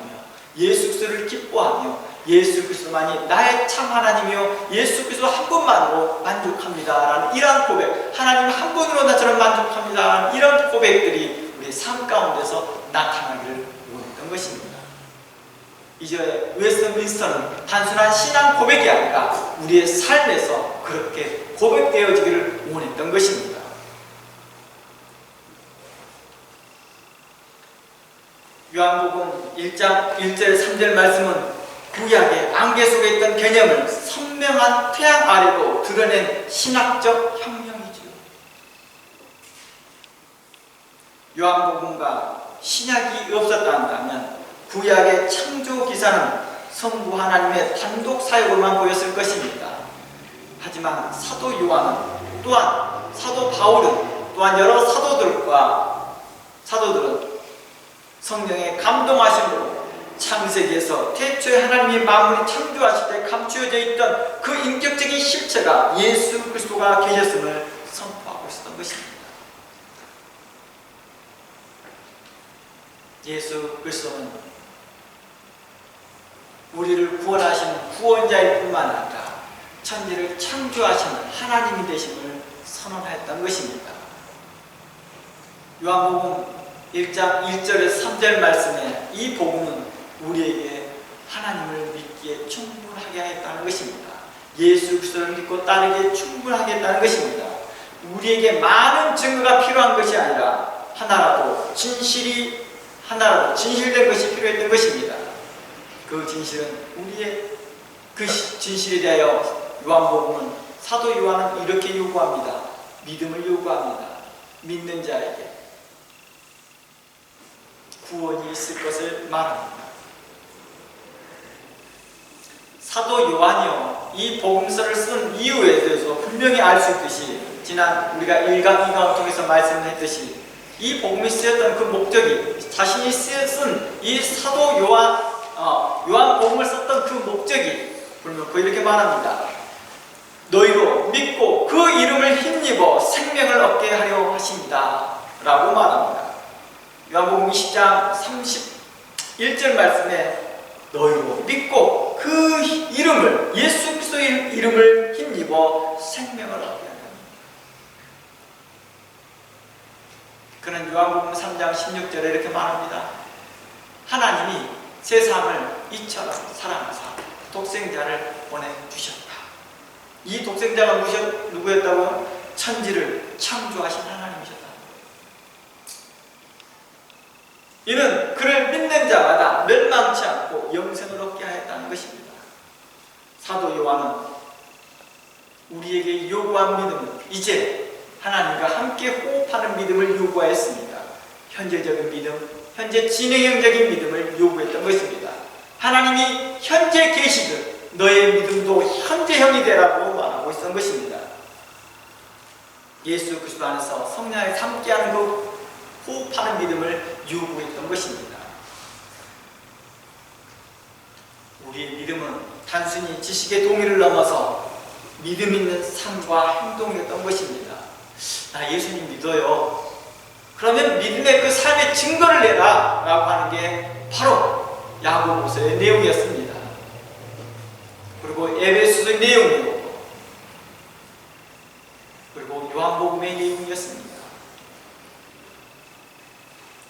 예수 그리스도를 기뻐하며 예수 그리스도만이 나의 참 하나님이요 예수 그리스도 한 분만으로 만족합니다 라는 이러한 고백, 하나님 한 분으로 나처럼 만족합니다 라는 이런 고백들이 우리의 삶 가운데서 나타나기를 원했던 것입니다. 이제 웨스트민스터는 단순한 신앙 고백이 아니라 우리의 삶에서 그렇게 고백되어지기를 원했던 것입니다. 요한복음 1장 1절 3절 말씀은 구약의 안개 속에 있던 개념을 선명한 태양 아래로 드러낸 신학적 혁명이지요. 요한복음과 신약이 없었다 한다면 구약의 창조 기사는 성부 하나님의 단독 사역으로만 보였을 것입니다. 하지만 사도 요한은 또한 사도 바울은 또한 여러 사도들은 성령의 감동하심으로 창세기에서 태초에 하나님이 만물이 창조하실 때 감추어져 있던 그 인격적인 실체가 예수 그리스도가 계셨음을 선포하고 있었던 것입니다. 예수 그리스도는 우리를 구원하시는 구원자일 뿐만 아니라 천지를 창조하시는 하나님이 되심을 선언하였던 것입니다. 요한복음 1장 1절에서 3절 말씀에 이 복음은 우리에게 하나님을 믿기에 충분하게 하겠다는 것입니다. 예수 그리스도를 믿고 따르기에 충분하게 했다는 것입니다. 우리에게 많은 증거가 필요한 것이 아니라 하나라도 진실된 것이 필요했던 것입니다. 그 진실은 우리의 그 진실에 대하여 요한복음은 사도 요한은 이렇게 요구합니다. 믿음을 요구합니다. 믿는 자에게 구원이 있을 것을 말합니다. 사도 요한이요 이 복음서를 쓴 이유에 대해서 분명히 알 수 있듯이 지난 우리가 1강 2강을 통해서 말씀했듯이 이 복음이 쓰였던 그 목적이 자신이 쓴 이 사도 요한 복음을 썼던 그 목적이 불명확 이렇게 말합니다. 너희로 믿고 그 이름을 힘입어 생명을 얻게 하려 하십니다 라고 말합니다. 요한복음 20장 31절 말씀에 너희로 믿고 그 이름을, 예수 그리스도의 이름을 힘입어 생명을 얻게 하는. 그는 요한복음 3장 16절에 이렇게 말합니다. 하나님이 세상을 이처럼 사랑하사 독생자를 보내주셨다. 이 독생자가 누구였다고요? 천지를 창조하신 하나님이셨다. 이는 그를 믿는 자마다 멸망치 않고 영생을 얻게 하였다는 것입니다. 사도 요한은 우리에게 요구한 믿음은 이제 하나님과 함께 호흡하는 믿음을 요구하였습니다. 현재적인 믿음, 현재 진행형적인 믿음을 요구했던 것입니다. 하나님이 현재 계시듯 너의 믿음도 현재형이 되라고 말하고 있었던 것입니다. 예수 그리스도 안에서 성령 안에서 함께하는 그 호흡하는 믿음을 요구했던 것입니다. 우리의 믿음은 단순히 지식의 동의를 넘어서 믿음 있는 삶과 행동이었던 것입니다. 나 예수님 믿어요. 그러면 믿음의 그 삶의 증거를 내라 라고 하는 게 바로 야고보서의 내용이었습니다. 그리고 에베소서의 내용이었고, 그리고 요한복음의 내용이었습니다.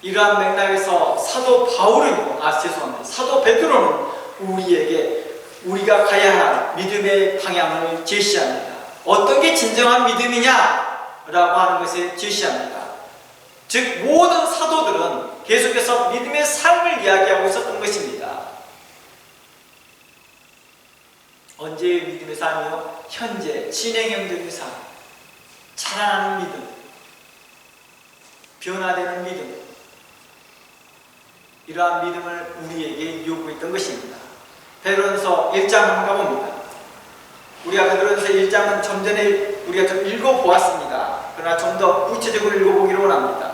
이러한 맥락에서 사도 사도 베드로는 우리에게 우리가 가야 할 믿음의 방향을 제시합니다. 어떤 게 진정한 믿음이냐 라고 하는 것을 제시합니다. 즉 모든 사도들은 계속해서 믿음의 삶을 이야기하고 있었던 것입니다. 언제의 믿음의 삶이요? 현재 진행형적인 삶, 자라나는 믿음, 변화되는 믿음, 이러한 믿음을 우리에게 요구했던 것입니다. 베드로전서 1장 한번 가봅니다. 우리가 베드로전서 1장은 좀 전에 우리가 좀 읽어보았습니다. 그러나 좀 더 구체적으로 읽어보기를 원합니다.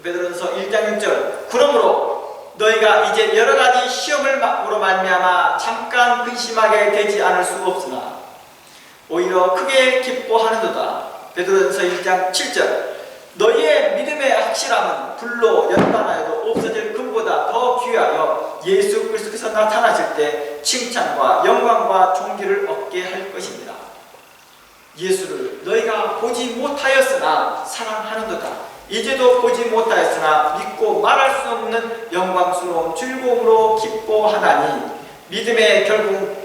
베드로전서 1장 6절, 그러므로 너희가 이제 여러 가지 시험으로 말미암아 잠깐 근심하게 되지 않을 수 없으나 오히려 크게 기뻐하는도다. 베드로전서 1장 7절, 너희의 믿음의 확실함은 불로 연단하여도 없어질 금보다 더 귀하여 예수 그리스도께서 나타나실 때 칭찬과 영광과 존귀를 얻게 할 것입니다. 예수를 너희가 보지 못하였으나 사랑하는도다. 이제도 보지 못하였으나 믿고 말할 수 없는 영광스러운 즐거움으로 기뻐하나니 믿음의 결국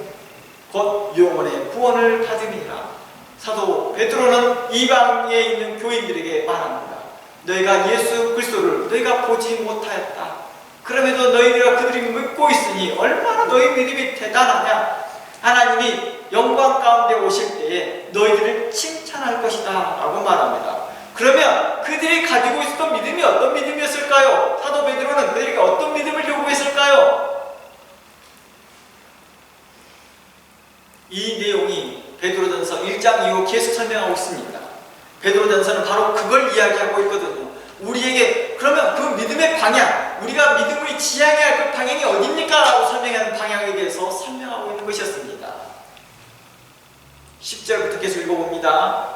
곧 영혼의 구원을 받음이라. 사도 베드로는 이방에 있는 교인들에게 말합니다. 너희가 예수 그리스도를 너희가 보지 못하였다. 그럼에도 너희가 그들이 믿고 있으니 얼마나 너희 믿음이 대단하냐. 하나님이 영광 가운데 오실 때에 너희들을 칭찬할 것이다 라고 말합니다. 그러면 그들이 가지고 있었던 믿음이 어떤 믿음이었을까요? 사도 베드로는 그들에게 어떤 믿음을 요구했을까요? 이 내용이 베드로전서 1장 이후 계속 설명하고 있습니다. 베드로전서는 바로 그걸 이야기하고 있거든요. 우리에게 그러면 그 믿음의 방향, 우리가 믿음을 지향해야 할 그 방향이 어딥니까? 라고 설명하는 방향에 대해서 설명하고 있는 것이었습니다. 10절부터 계속 읽어봅니다.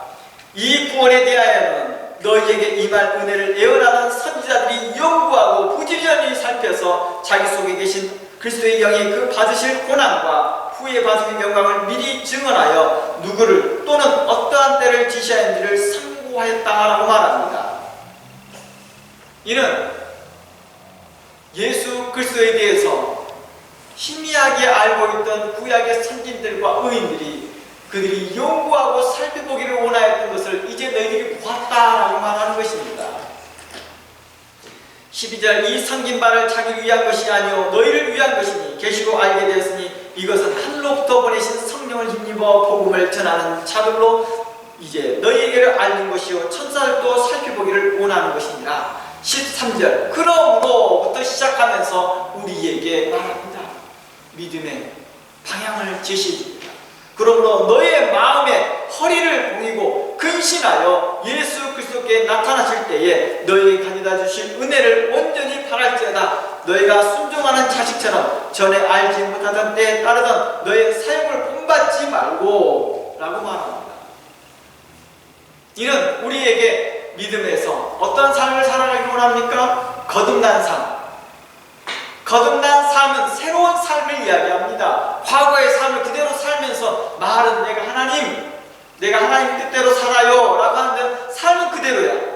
이 구원에 대하여는 너희에게 임할 은혜를 예언하는 선지자들이 연구하고 부지런히 살펴서 자기 속에 계신 그리스도의 영이 그 받으실 고난과 후에 받으실 영광을 미리 증언하여 누구를 또는 어떠한 때를 지시하였는지를 상고하였다라고 말합니다. 이는 예수 그리스도에 대해서 희미하게 알고 있던 구약의 선진들과 의인들이 그들이 연구하고 살펴보기를 원하였던 것을 이제 너희들이 보았다라고 말하는 것입니다. 12절, 이 섬긴 바를 자기를 위한 것이 아니요 너희를 위한 것이니 계시고 알게 되었으니 이것은 하늘로부터 보내신 성령을 힘입어 복음을 전하는 자들로 이제 너희에게를 알린 것이요 천사들도 살펴보기를 원하는 것이니라. 13절, 그러므로부터 시작하면서 우리에게 말합니다. 믿음의 방향을 제시해 줍니다. 그러므로 너의 마음에 허리를 동이고 근신하여 예수 그리스도께 나타나실 때에 너희에게 가져다 주실 은혜를 온전히 바랄지어다. 너희가 순종하는 자식처럼 전에 알지 못하던 때에 따르던 너의 사역을 본받지 말고 라고 말합니다. 이는 우리에게 믿음에서 어떤 삶을 살아가기 원합니까? 거듭난 삶, 거듭난 삶은 새로운 삶을 이야기합니다. 과거의 삶을 그대로 살면서 말은 내가 하나님 뜻대로 살아요 라고 하는 삶은 그대로야.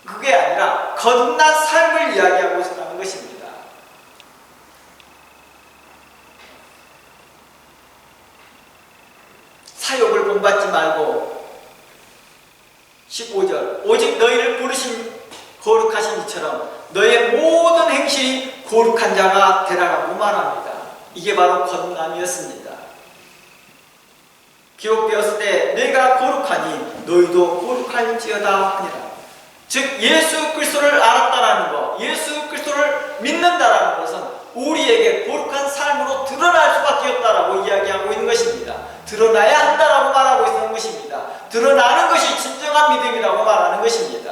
그게 아니라 거듭난 삶을 이야기하고 있다는 것입니다. 사욕을 본받지 말고 15절 오직 너희를 부르신 거룩하신 이처럼 너의 모든 행실이 거룩한 자가 되라라고 말합니다. 이게 바로 거듭남이었습니다. 기록되었을 때 내가 거룩하니 너희도 거룩할지어다 하니라. 즉 예수 그리스도를 알았다라는 것, 예수 그리스도를 믿는다라는 것은 우리에게 거룩한 삶으로 드러날 수밖에 없다라고 이야기하고 있는 것입니다. 드러나야 한다라고 말하고 있는 것입니다. 드러나는 것이 진정한 믿음이라고 말하는 것입니다.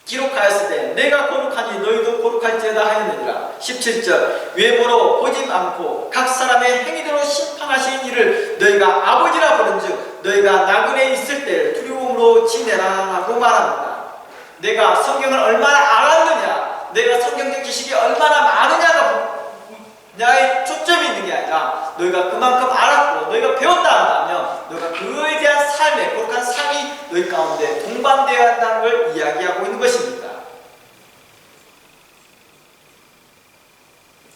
기록하였을 때 내가 거룩하니 너희도 거룩할지어다 하였느니라. 17절 외모로 보지 않고 각 사람의 행위대로 심판하시는 이를 너희가 아버지라 부른즉 너희가 나그네에 있을 때 두려움으로 지내라 라고 말합니다. 내가 성경을 얼마나 알았느냐, 내가 성경적 지식이 얼마나 많으냐가 나의 초점이 있는 게 아니라 너희가 그만큼 알았고 너희가 배웠다 한다면 너희가 그거에 대한 삶의 거룩한 삶이 너희 가운데 동반되어야 한다는 걸 이야기하고 있는 것입니다.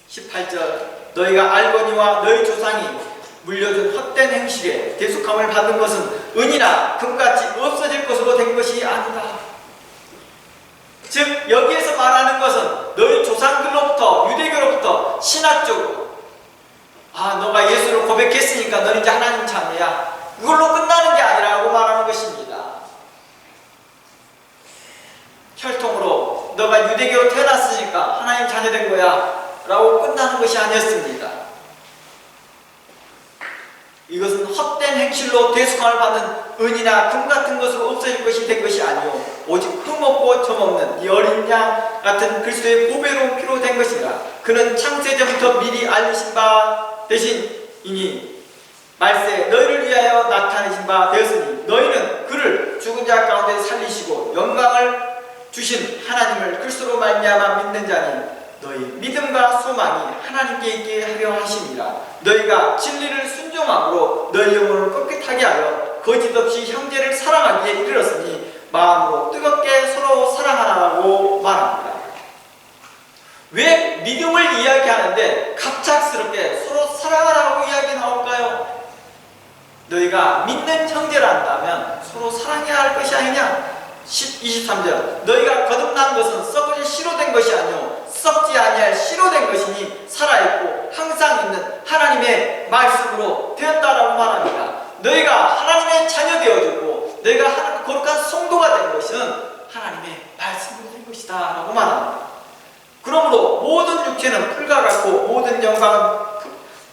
18절 너희가 알거니와 너희 조상이 물려준 헛된 행실에 대속함을 받은 것은 은이나 금같이 없어질 것으로 된 것이 아니다. 즉 여기에서 말하는 것은 너희 조상들로부터 유대교로부터 신학적으로 너가 예수를 고백했으니까 너는 이제 하나님 자녀야, 이걸로 끝나는 게 아니라고 말하는 것입니다. 혈통으로 너가 유대교로 태어났으니까 하나님 자녀된 거야 라고 끝나는 것이 아니었습니다. 이것은 헛된 행실로 대속함을 받는 은이나 금 같은 것으로 없어질 것이 된 것이 아니오 오직 흠없고 점없는 이 어린 양 같은 그리스도의 보배로운 피로 된 것이라. 그는 창세전부터 미리 알리신 바 되시니 말세 너희를 위하여 나타내신 바 되었으니 너희는 그를 죽은 자 가운데 살리시고 영광을 주신 하나님을 그리스도로 말미암아 믿는 자니 너희 믿음과 소망이 하나님께 있게 하려 하심이라. 너희가 진리를 순종함으로 너희 영혼을 깨끗하게 하여 거짓 없이 형제를 사랑하기에 이르렀으니 마음으로 뜨겁게 서로 사랑하라고 말합니다. 왜 믿음을 이야기하는데 갑작스럽게 서로 사랑하라고 이야기 나올까요? 너희가 믿는 형제란다면 서로 사랑해야 할 것이 아니냐? 23절 너희가 거듭난 것은 썩어질 씨로 된 것이 아니오 썩지 아니할 씨로 된 것이니 살아있고 항상 있는 하나님의 말씀으로 되었다라고 말합니다. 너희가 하나님의 자녀 되어주고 너희가 거룩한 성도가 된 것은 하나님의 말씀으로 된 것이다 라고 말합니다. 그러므로 모든 육체는 풀과 같고 모든 영광은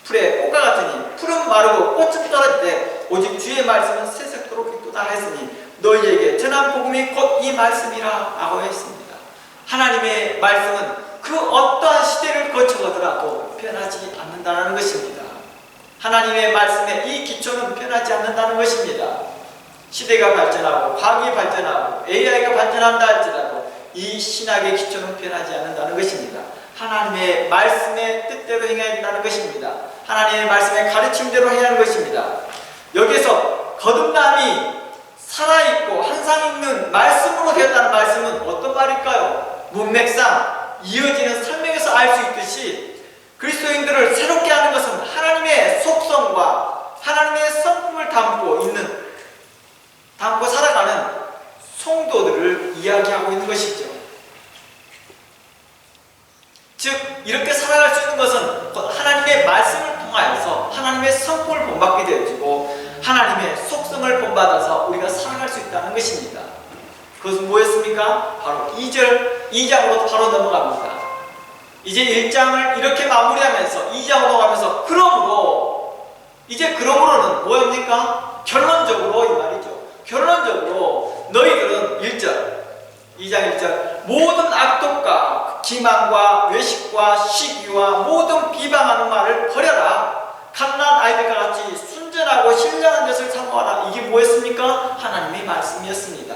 풀의 꽃과 같으니 풀은 마르고 꽃은 떨어질 때 오직 주의 말씀은 새색도록 있도다 했으니 너희에게 전한 복음이 곧 이 말씀이라 라고 했습니다. 하나님의 말씀은 그 어떠한 시대를 거쳐가더라도 변하지 않는다는 것입니다. 하나님의 말씀의 이 기초는 변하지 않는다는 것입니다. 시대가 발전하고 과학이 발전하고 AI가 발전한다 할지라도 이 신학의 기초는 변하지 않는다는 것입니다. 하나님의 말씀의 뜻대로 행해야 한다는 것입니다. 하나님의 말씀의 가르침대로 해야 하는 것입니다. 여기서 거듭남이 살아있고 항상 있는 말씀으로 되었다는 말씀은 어떤 말일까요? 문맥상 이어지는 설명에서 알 수 있듯이 그리스도인들을 새롭게 하는 것은 하나님의 속성과 하나님의 성품을 담고 살아가는 성도들을 이야기하고 있는 것이죠. 즉 이렇게 살아갈 수 있는 것은 하나님의 말씀을 통하여서 하나님의 성품을 본받게 되어지고 하나님의 속성을 본받아서 우리가 살아갈 수 있다는 것입니다. 그것은 뭐였습니까? 바로 2장으로 바로 넘어갑니다. 이제 1장을 이렇게 마무리하면서 2장으로 넘어가면서 그러므로는 뭐입니까? 결론적으로 이 말이죠. 결론적으로 너희들은 2장 1절 모든 악독과 기만과 외식과 시기와 모든 비방하는 말을 버려라. 갓난 아이들과 같이 순전하고 신령한 것을 사모하라. 이게 뭐였습니까? 하나님의 말씀이었습니다.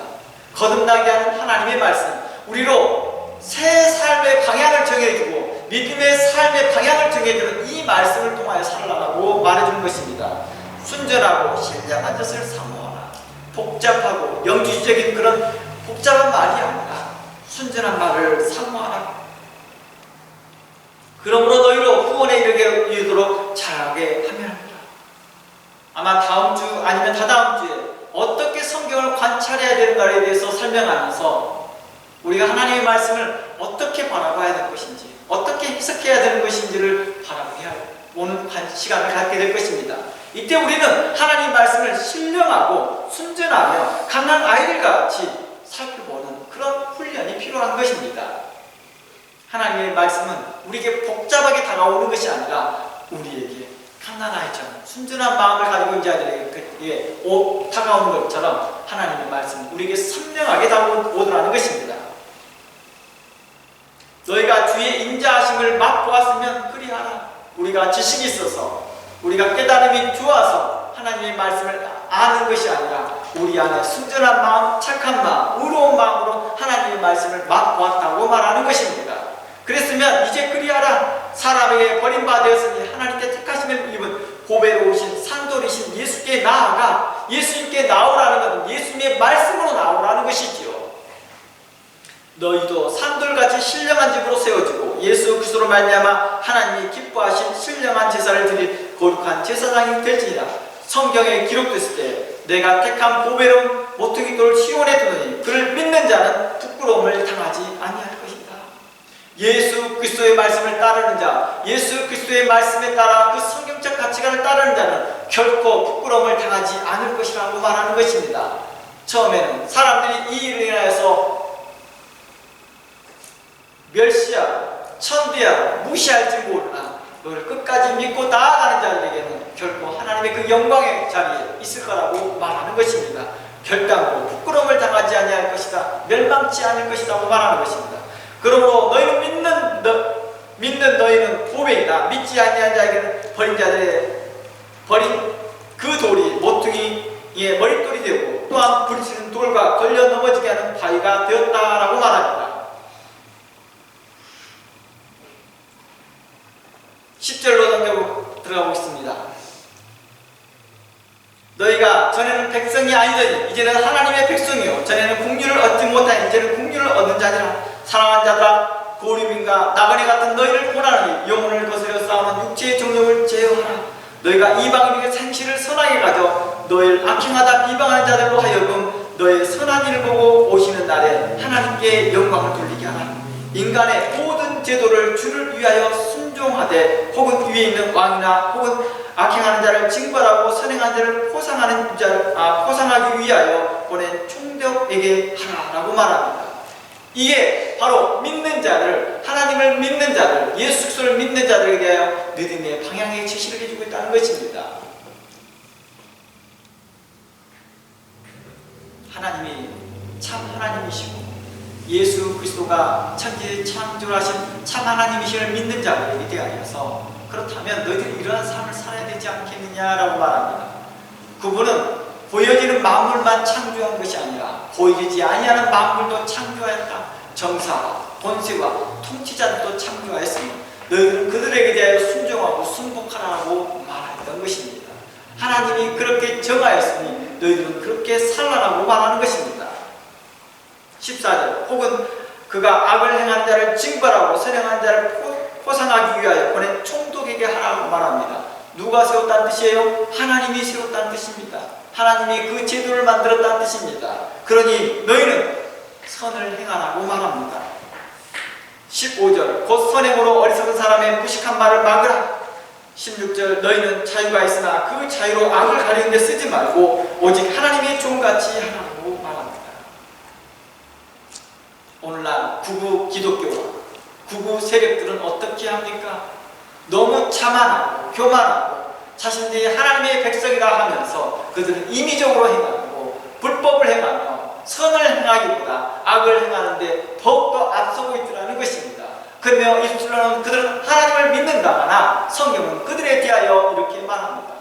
거듭나게 하는 하나님의 말씀, 우리로 새 삶의 방향을 정해주고 믿음의 삶의 방향을 정해주는 이 말씀을 통하여 살아가라고 말해주는 것입니다. 순전하고 신령한 것을 사모하라. 복잡하고 영지주적인 그런 복잡한 말이 아니라 순전한 말을 사모하라. 그러므로 너희로 구원에 이르도록 잘하게 하면 합니다. 아마 다음 주 아니면 다다음 주에 어떻게 성경을 관찰해야 되는가에 대해서 설명하면서 우리가 하나님의 말씀을 어떻게 바라봐야 될 것인지, 어떻게 해석해야 되는 것인지를 바라보는 시간을 갖게 될 것입니다. 이때 우리는 하나님의 말씀을 신령하고 순전하며 강한 아이들과 같이 살펴보는 그런 훈련이 필요한 것입니다. 하나님의 말씀은 우리에게 복잡하게 다가오는 것이 아니라 우리에게 강한 아이처럼 순전한 마음을 가지고 있는 자들에게 다가오는 것처럼 하나님의 말씀은 우리에게 선명하게 다가오더라는 것입니다. 너희가 주의 인자하심을 맛보았으면 그리하라. 우리가 지식이 있어서 우리가 깨달음이 좋아서 하나님의 말씀을 아는 것이 아니라 우리 안에 순전한 마음, 착한 마음, 의로운 마음으로 하나님의 말씀을 맛보았다고 말하는 것입니다. 그랬으면 이제 그리하라. 사람에게 버림받았으니 하나님께 택하심을 입은 보배로우신 산돌이신 예수께 나아가 예수님께 나오라는 것은 예수님의 말씀으로 나오라는 것이지요. 너희도 산돌같이 신령한 집으로 세워지고 예수 그리스도로 말미암아 하나님이 기뻐하신 신령한 제사를 드릴 거룩한 제사장이 될지니라. 성경에 기록됐을 때 내가 택한 보배로운 모퉁이 돌을 시온에 두느니 그를 믿는 자는 부끄러움을 당하지 아니할 것이다. 예수 그리스도의 말씀을 따르는 자, 예수 그리스도의 말씀에 따라 그 성경적 가치관을 따르는 자는 결코 부끄러움을 당하지 않을 것이라고 말하는 것입니다. 처음에는 사람들이 이 일에 인하여서 멸시하고 천대하고 무시할지 모르나 너를 끝까지 믿고 나아가는 자들에게는 결코 하나님의 그 영광의 자리에 있을 거라고 말하는 것입니다. 결단코 부끄러움을 당하지 아니할 것이다. 멸망치 않을 것이라고 말하는 것입니다. 그러므로 너희는 믿는 너희는 보배이다. 믿지 아니한 자에게는 버린 그 돌이 모퉁이의 머릿돌이 되고 또한 부딪히는 돌과 걸려 넘어지게 하는 바위가 되었다라고 말합니다. 10절로 들어가고 있습니다. 너희가 전에는 백성이 아니더니 이제는 하나님의 백성이요 전에는 국류를 얻지 못하니 이제는 국류를 얻는 자니라. 사랑하는 자들아 고림인과 나그네 같은 너희를 보라니 영혼을 거스려 싸우는 육체의 정욕을 제어하라. 너희가 이방인에게 생시를 선하게 가져 너희를 악행하다 비방하는 자들로 하여금 너희의 선한 일을 보고 오시는 날에 하나님께 영광을 돌리게 하라. 인간의 모든 제도를 주를 위하여 순종하되 혹은 위에 있는 왕이나 혹은 악행하는 자를 징벌하고 선행하는 자를 포상하기 위하여 보낸 총독에게 하라라고 말합니다. 이게 바로 믿는 자를, 하나님을 믿는 자를, 예수 그리스도를 믿는 자들에게 대하여 믿음의 방향의 지시를 해주고 있다는 것입니다. 하나님이 참 하나님이시고 예수 그리스도가 천지에 창조하신 참 하나님이심을 믿는 자들에게 대하여서 그렇다면 너희들이 이러한 삶을 살아야 되지 않겠느냐라고 말합니다. 그분은 보여지는 만물만 창조한 것이 아니라 보이지 아니하는 만물도 창조하였다. 정사와 권세와 통치자들도 창조하였으며 너희들은 그들에게 대하여 순종하고 순복하라고 말했던 것입니다. 하나님이 그렇게 정하였으니 너희들은 그렇게 살라라고 말하는 것입니다. 14절 혹은 그가 악을 행한 자를 징벌하고 선행한 자를 포상하기 위하여 보낸 총독에게 하라고 말합니다. 누가 세웠다는 뜻이에요? 하나님이 세웠다는 뜻입니다. 하나님이 그 제도를 만들었다는 뜻입니다. 그러니 너희는 선을 행하라고 말합니다. 15절 곧 선행으로 어리석은 사람의 무식한 말을 막으라. 16절 너희는 자유가 있으나 그 자유로 악을 가리는 데 쓰지 말고 오직 하나님의 종같이 하라고 말합니다. 오늘날 구구 기독교와 구구 세력들은 어떻게 합니까? 너무 자만하고 교만하고 자신들이 하나님의 백성이라 하면서 그들은 임의적으로 행하고 불법을 행하며 선을 행하기보다 악을 행하는데 더욱더 앞서고 있더라는 것입니다. 그러며 이스라엘은 그들은 하나님을 믿는다거나 성경은 그들에 대하여 이렇게 말합니다.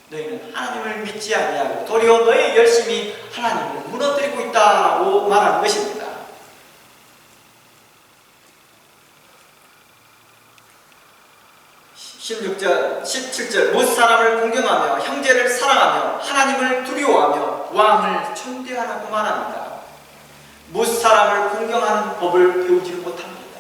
너희는 하나님을 믿지 아니하고 도리어 너희 열심히 하나님을 무너뜨리고 있다고 말하는 것입니다. 16절, 17절 못 사람을 공경하며 형제를 사랑하며 하나님을 두려워하며 왕을 존대하라고 말합니다. 못 사람을 공경하는 법을 배우지 못합니다.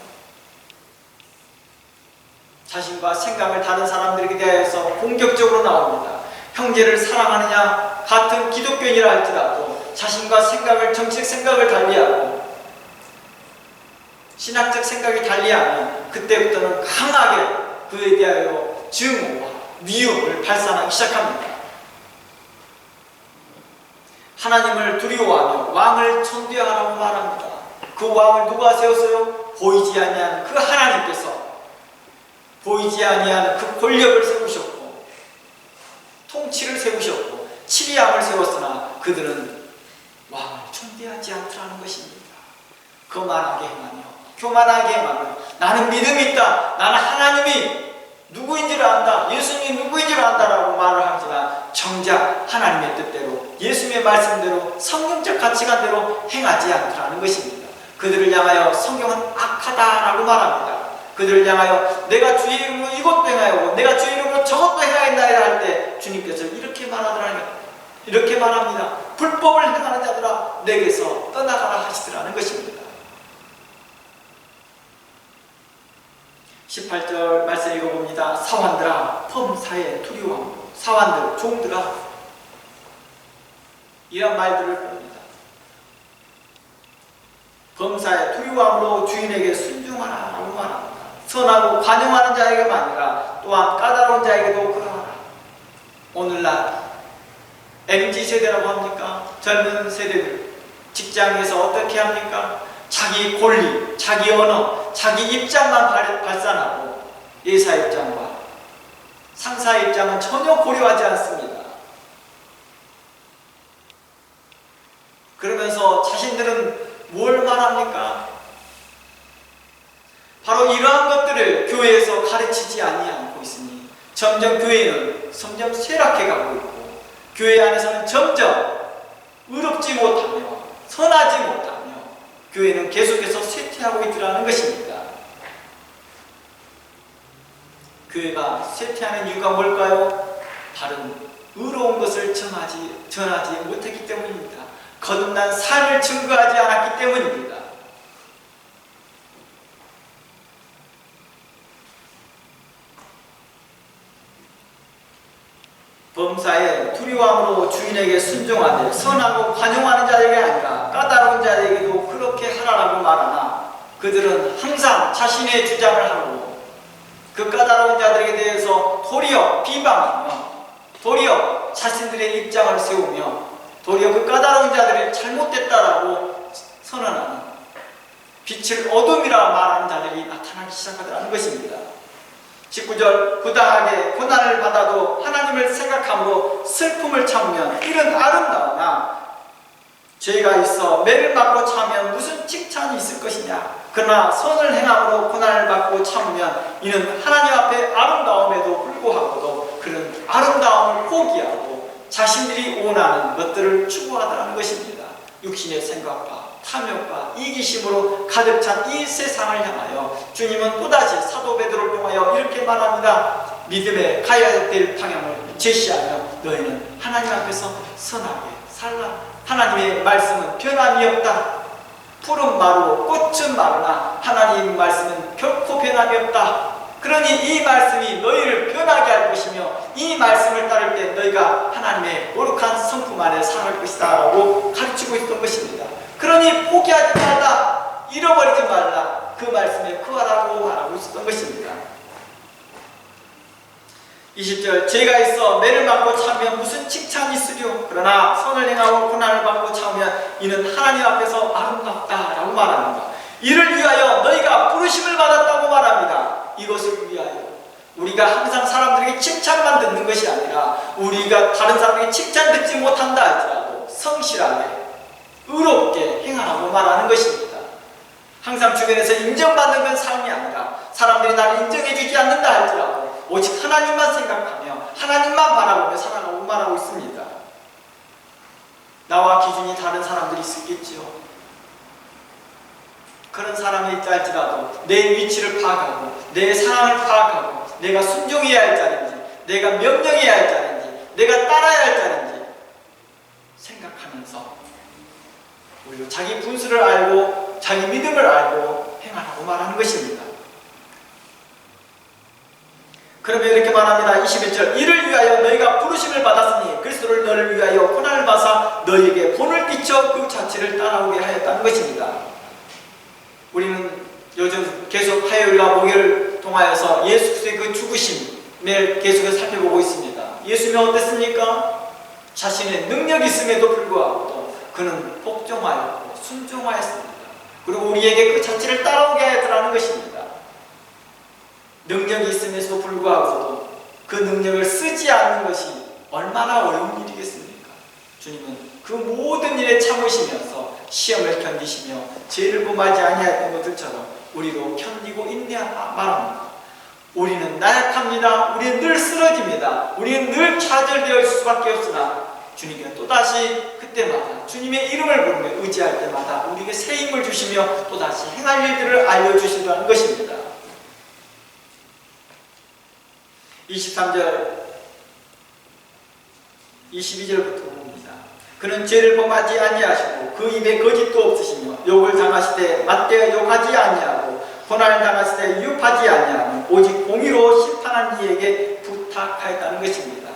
자신과 생각을 다른 사람들에게 대하여서 공격적으로 나옵니다. 형제를 사랑하느냐, 같은 기독교인이라 할지라도 자신과 생각을, 정치적 생각을 달리하고 신학적 생각이 달리하면 그때부터는 강하게 그에 대하여 증오와 미움을 발산하기 시작합니다. 하나님을 두려워하며 왕을 존대하라고 말합니다. 그 왕을 누가 세웠어요? 보이지 아니하는 그 하나님께서 보이지 아니하는 그 권력을 세우셨고 통치를 세우셨고 치리함을 세웠으나 그들은 왕을 존대하지 않더라는 것입니다. 거만하게 행하며 교만하게 행하며 나는 믿음이 있다, 나는 하나님이 누구인지를 안다, 예수님이 누구인지를 안다라고 말을 하지만 정작 하나님의 뜻대로 예수님의 말씀대로 성경적 가치관대로 행하지 않더라는 것입니다. 그들을 향하여 성경은 악하다라고 말합니다. 그들을 향하여 내가 주의 이름으로 이것도 행하고 내가 주의 이름으로 저것도 행하였나이다 할 때 주님께서 이렇게 이렇게 말합니다. 불법을 행하는 자들아 내게서 떠나가라 하시더라는 것입니다. 18절 말씀 읽어봅니다. 사환들아 범사에 두려워하고 사환들 종들아 이런 말들을 봅니다. 범사에 두려워함으로 주인에게 순종하라라고 말합니다. 선하고 관용하는 자에게만 아니라 또한 까다로운 자에게도 그러하라. 오늘날 MZ세대라고 합니까? 젊은 세대들 직장에서 어떻게 합니까? 자기 권리, 자기 언어, 자기 입장만 발산하고 예사 입장과 상사 입장은 전혀 고려하지 않습니다. 그러면서 자신들은 뭘 말합니까? 바로 이러한 것들을 교회에서 가르치지 않고 있으니 점점 교회는 점점 쇠락해 가고 있고 교회 안에서는 점점 의롭지 못하며 선하지 못하며 교회는 계속해서 쇠퇴하고 있더라는 것입니다. 교회가 쇠퇴하는 이유가 뭘까요? 바른 의로운 것을 전하지 못했기 때문입니다. 거듭난 삶을 증거하지 않았기 때문입니다. 범사에 두려워함으로 주인에게 순종하되 선하고 관용하는 자에게 아니라 까다로운 자에게도 그렇게 하라라고 말하나 그들은 항상 자신의 주장을 하고 그 까다로운 자들에게 대해서 도리어 비방하며 도리어 자신들의 입장을 세우며 도리어 그 까다로운 자들이 잘못됐다라고 선언하는 빛을 어둠이라 말하는 자들이 나타나기 시작하더라는 것입니다. 19절 부당하게 고난을 받아도 하나님을 생각함으로 슬픔을 참으면 이런 아름다우나 죄가 있어 매를 맞고 참으면 무슨 칭찬이 있을 것이냐. 그러나 선을 행함으로 고난을 받고 참으면 이는 하나님 앞에 아름다움에도 불구하고도 그런 아름다움을 포기하고 자신들이 원하는 것들을 추구하더라는 것입니다. 육신의 생각과 탐욕과 이기심으로 가득 찬 이 세상을 향하여 주님은 또다시 사도 베드로를 통하여 이렇게 말합니다. 믿음에 가야 될 방향을 제시하며 너희는 하나님 앞에서 선하게 살라. 하나님의 말씀은 변함이 없다. 푸른 마루 꽃은 마르나 하나님 말씀은 결코 변함이 없다. 그러니 이 말씀이 너희를 변하게 할 것이며 이 말씀을 따를 때 너희가 하나님의 거룩한 성품 안에 살아갈 것이다 라고 가르치고 있던 것입니다. 그러니 포기하지 말라, 잃어버리지 말라, 그 말씀에 구하라고 말하고 있었던 것입니다. 20절 죄가 있어 매를 맞고 참으면 무슨 칭찬이 있으려. 그러나 선을 행하고 고난을 받고 참으면 이는 하나님 앞에서 아름답다라고 말합니다. 이를 위하여 너희가 부르심을 받았다고 말합니다. 이것을 위하여 우리가 항상 사람들에게 칭찬만 듣는 것이 아니라 우리가 다른 사람에게 칭찬 듣지 못한다 할지라도 성실하게 의롭게 행하라고 말하는 것입니다. 항상 주변에서 인정받는 건 삶이 아니라 사람들이 나를 인정해주지 않는다 할지라도 오직 하나님만 생각하며 하나님만 바라보며 살아가고 말하고 있습니다. 나와 기준이 다른 사람들이 있겠지요. 그런 사람이 있다 할지라도 내 위치를 파악하고 내 상황을 파악하고 내가 순종해야 할 자리인지, 내가 명령해야 할 자리인지, 내가 따라야 할 자리인지 생각하면서 우리도 자기 분수를 알고 자기 믿음을 알고 행하라고 말하는 것입니다. 그러면 이렇게 말합니다. 21절, 이를 위하여 너희가 부르심을 받았으니 그리스도를 너를 위하여 고난을 받아 너희에게 본을 끼쳐 그 자체를 따라오게 하였다는 것입니다. 우리는 요즘 계속 화요일과 목요일 통하여서 예수 그리스도의 그 죽으심을 계속해서 살펴보고 있습니다. 예수님은 어땠습니까? 자신의 능력이 있음에도 불구하고 그는 복종하였고 순종하였습니다. 그리고 우리에게 그 자체를 따라오게 하였다는 것입니다. 능력이 있음에도 불구하고도 그 능력을 쓰지 않는 것이 얼마나 어려운 일이겠습니까? 주님은 그 모든 일에 참으시면서 시험을 견디시며 죄를 범하지 아니하였던 것들처럼 우리도 견디고 인내하라 말합니다. 우리는 나약합니다. 우리는 늘 쓰러집니다. 우리는 늘 좌절되어 있을 수밖에 없으나 주님께는 또다시 그때마다 주님의 이름을 부르며 의지할 때마다 우리에게 새 힘을 주시며 또다시 행할 일들을 알려주신다는 것입니다. 23절 22절부터 봅니다. 그는 죄를 범하지 아니하시고 그 입에 거짓도 없으시며 욕을 당하시되 맞대어 욕하지 아니하고 고난을 당하시되 유업하지 아니하며 오직 공의로 심판한 이에게 부탁하였다는 것입니다.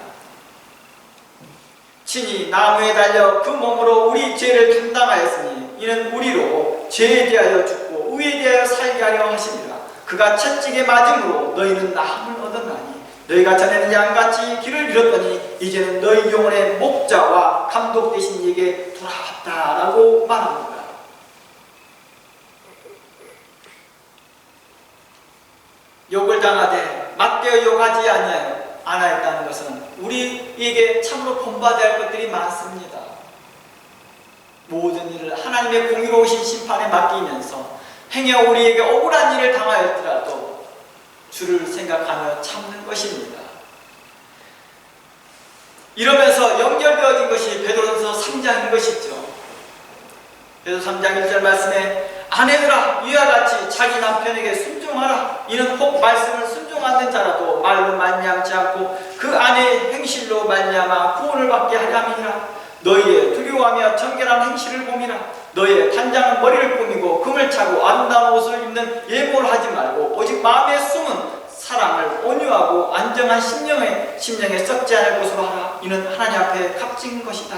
친히 나무에 달려 그 몸으로 우리 죄를 담당하였으니 이는 우리로 죄에 대하여 죽고 의에 대하여 살게 하려 하십니다. 그가 채찍에 맞음으로 너희는 나음을 얻었나니 너희가 전에는 양같이 길을 잃었더니 이제는 너희 영혼의 목자와 감독 되신 이에게 돌아왔다라고 말합니다. 욕을 당하되 맞대어 욕하지 아니하였다는 것은 우리에게 참으로 본받아야 할 것들이 많습니다. 모든 일을 하나님의 공의로우신 심판에 맡기면서 행여 우리에게 억울한 일을 당하였더라도 주를 생각하며 참는 것입니다. 이러면서 연결되어진 것이 베드로전서 3장인 것이죠. 베드로전서 3장 1절 말씀에 아내들아 이와 같이 자기 남편에게 순종하라. 이는 혹 말씀을 순종 않는 자라도 말로 말미암지 않고 그 아내의 행실로 말미암아 구원을 받게 하려 함이니라. 너희의 두려워하며 정결한 행실을 봄이라. 너희의 단장은 머리를 꾸미고 금을 차고 아름다운 옷을 입는 예모를 하지 말고 오직 마음에 숨은 사랑을 온유하고 안정한 심령에 썩지 않을 것으로 하라. 이는 하나님 앞에 값진 것이다.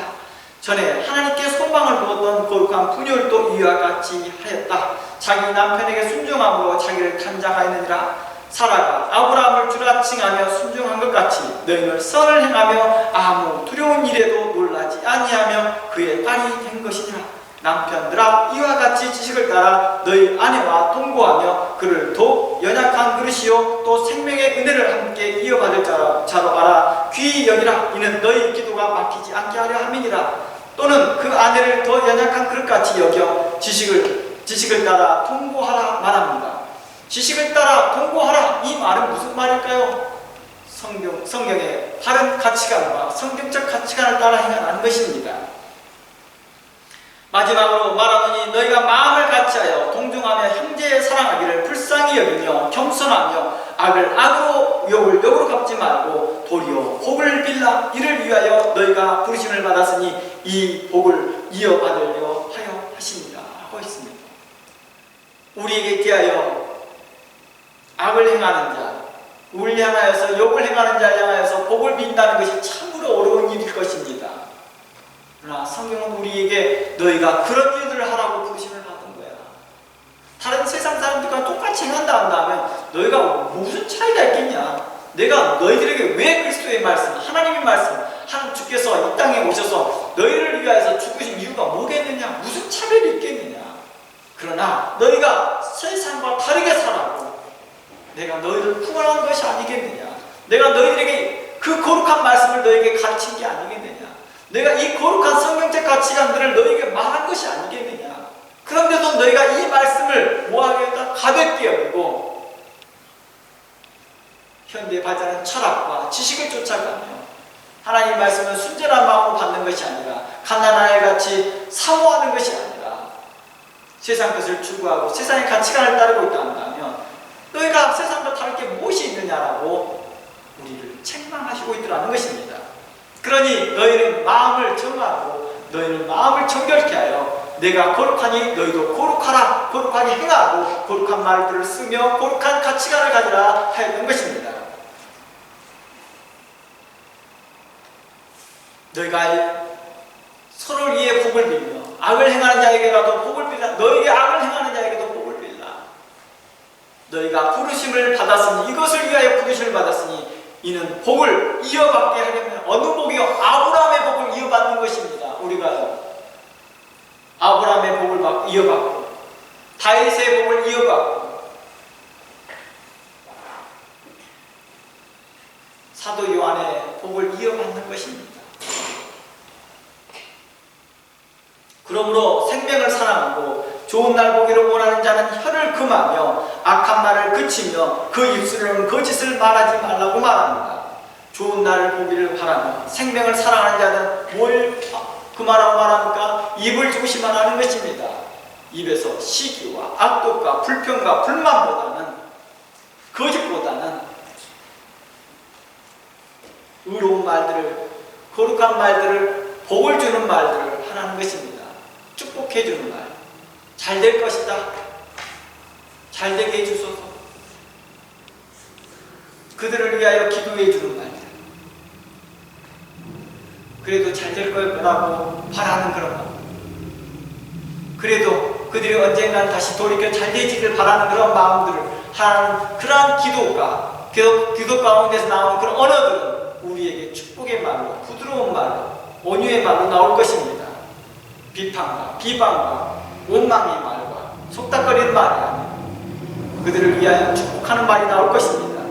전에 하나님께 소망을 두었던 거룩한 분열도 이와 같이 하였다. 자기 남편에게 순종함으로 자기를 단장하였느니라. 사라가 아브라함을 주라 칭하며 순종한 것 같이 너희는 선을 행하며 아무 두려운 일에도 놀라지 아니하며 그의 딸이 된 것이니라. 남편들아 이와 같이 지식을 따라 너희 아내와 동거하며 그를 더욱 연약한 그릇이요 또 생명의 은혜를 함께 이어받을 자로 알아 귀히 여기라. 이는 너희 기도가 막히지 않게 하려 함이니라. 또는 그 아내를 더 연약한 그릇같이 여겨 지식을 따라 동거하라 말합니다. 지식을 따라 동거하라, 이 말은 무슨 말일까요? 성경의 다른 가치관과 성경적 가치관을 따라 행하는 것입니다. 마지막으로 말하노니 너희가 마음을 같이하여 동정하며 형제의 사랑하기를 불쌍히 여기며 겸손하며 악을 악으로 욕을 욕으로 갚지 말고 도리어 복을 빌라. 이를 위하여 너희가 부르심을 받았으니 이 복을 이어받으려 하여 하십니다 하고 있습니다. 우리에게 대하여 악을 행하는 자, 우리를 향하여서 욕을 행하는 자를 향하여서 복을 빈다는 것이 참으로 어려운 일일 것입니다. 그러나 성경은 우리에게 너희가 그런 일들을 하라고 부르심을 받은 거야. 다른 세상 사람들과 똑같이 행한다 한다면 너희가 무슨 차이가 있겠냐? 내가 너희들에게 왜 그리스도의 말씀, 하나님의 말씀, 하나님 주께서 이 땅에 오셔서 너희를 위하여서 죽으신 이유가 뭐겠느냐? 무슨 차별이 있겠느냐? 그러나 너희가 세상과 다르게 살아고 내가 너희를 구원한 것이 아니겠느냐? 내가 너희들에게 그 거룩한 말씀을 너희에게 가르친 게 아니겠느냐? 내가 이 거룩한 성경적 가치관들을 너희에게 말한 것이 아니겠느냐? 그런데도 너희가 이 말씀을 뭐하겠다? 가볍게 여기고 현대에 발전한 철학과 지식을 쫓아가며 하나님 말씀을 순전한 마음으로 받는 것이 아니라 갓난아이 아이같이 사모하는 것이 아니라 세상 것을 추구하고 세상의 가치관을 따르고 있다 한다면 너희가 세상과 다를 게 무엇이 있느냐라고 우리를 책망하시고 있더라는 것입니다. 그러니 너희는 마음을 정하고 너희는 마음을 정결케 하여 내가 거룩하니 너희도 거룩하라, 거룩하게 행하고 거룩한 말들을 쓰며 거룩한 가치관을 가지라 하였던 것입니다. 너희가 서로를 위해 복을 빌며 악을 행하는 자에게라도 복을 빌라. 너희에게 악을 행하는 자에게도 복을 빌라. 너희가 부르심을 받았으니 이것을 위하여 부르심을 받았으니 이는 복을 이어받게 하려면 어느 복이요? 아브라함의 복을 이어받는 것입니다. 우리가 아브라함의 복을 이어받고 다윗의 복을 이어받고 사도 요한의 복을 이어받는 것입니다. 그러므로 생명을 사랑하고 좋은 날 보기를 원하는 자는 혀를 금하며 악한 말을 그치며 그 입술로는 거짓을 말하지 말라고 말합니다. 좋은 날을 보기를 바라며 생명을 사랑하는 자는 뭘 금하라고 말합니까? 입을 조심하라는 것입니다. 입에서 시기와 악독과 불평과 불만보다는 거짓보다는 의로운 말들을, 거룩한 말들을, 복을 주는 말들을 하라는 것입니다. 축복해 주는 말, 잘 될 것이다, 잘 되게 해주소서, 그들을 위하여 기도해 주는 말들, 그래도 잘 될 거라고 바라는 그런 말, 그래도 그들이 언젠간 다시 돌이켜 잘 되지를 바라는 그런 마음들을 하는 그러한 기도 가운데서 나오는 그런 언어들은 우리에게 축복의 말로, 부드러운 말로, 온유의 말로 나올 것입니다. 비판과 비방과 원망의 말과 속닥거리는 말이 아니고 그들을 위하여 축복하는 말이 나올 것입니다.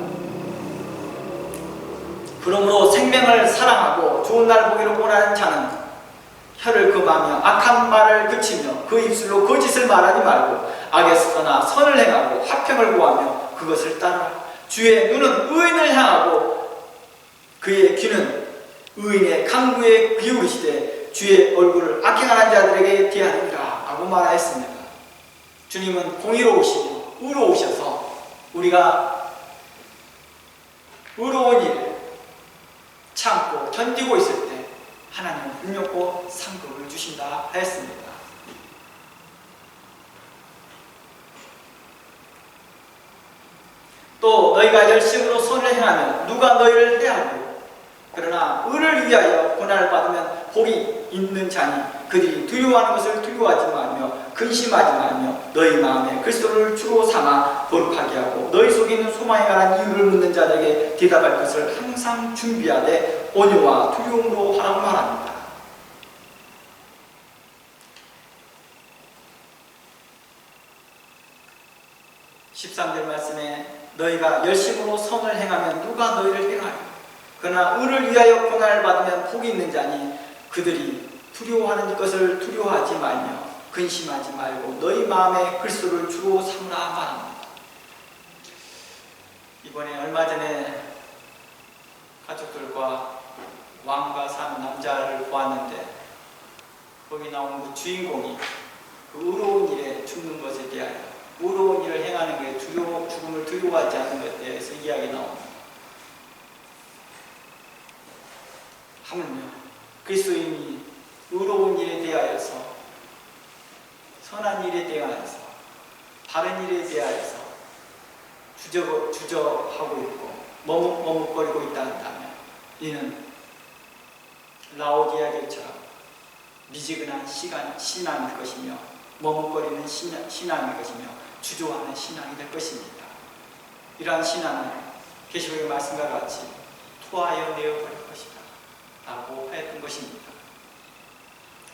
그러므로 생명을 사랑하고 좋은 날 보기를 원하는 자는 혀를 금하며 악한 말을 그치며 그 입술로 거짓을 말하지 말고 악에서 떠나 선을 행하고 화평을 구하며 그것을 따르라. 주의 눈은 의인을 향하고 그의 귀는 의인의 강구에 기울이시되 주의 얼굴을 악행하는 자들에게 대하느니라 하고 말하였습니다. 주님은 공의로우시고 의로우셔서 우리가 의로운 일을 참고 견디고 있을 때 하나님은 능력고 상급을 주신다 하였습니다. 또 너희가 열심으로 선을 행하면 누가 너희를 해하고 그러나 의를 위하여 고난을 받으면 복이 있는 자니 그들이 두려워하는 것을 두려워하지 말며 근심하지 말며 너희 마음에 그리스도를 주로 삼아 거룩하게 하고 너희 속에 있는 소망에 관한 이유를 묻는 자들에게 대답할 것을 항상 준비하되 온유와 두려움으로 하라고 말합니다. (13절) 말씀에 너희가 열심으로 선을 행하면 누가 너희를 행하여 그러나 의를 위하여 고난을 받으면 복이 있는 자니 그들이 두려워하는 것을 두려워하지 말며 근심하지 말고 너희 마음에 그리스도를 주로 삼으라 말합니다. 이번에 얼마 전에 가족들과 왕과 사는 남자를 보았는데 거기 나온 그 주인공이 그 의로운 일에 죽는 것에 대하여 의로운 일을 행하는 것에 죽음을 두려워하지 않는 것에 대해서 이야기 나옵니다. 하물며 그리스도인이 의로운 일에 대하여서 선한 일에 대하여서 바른 일에 대하여서 주저하고 있고 머뭇거리고 있다 한다면 이는 라오디아 교처럼 미지근한 신앙일 것이며 머뭇거리는 신앙일 것이며 주저하는 신앙이 될 것입니다. 이러한 신앙은 계시록의 말씀과 같이 토하여 내어버릴 것이다 라고 하였던 것입니다.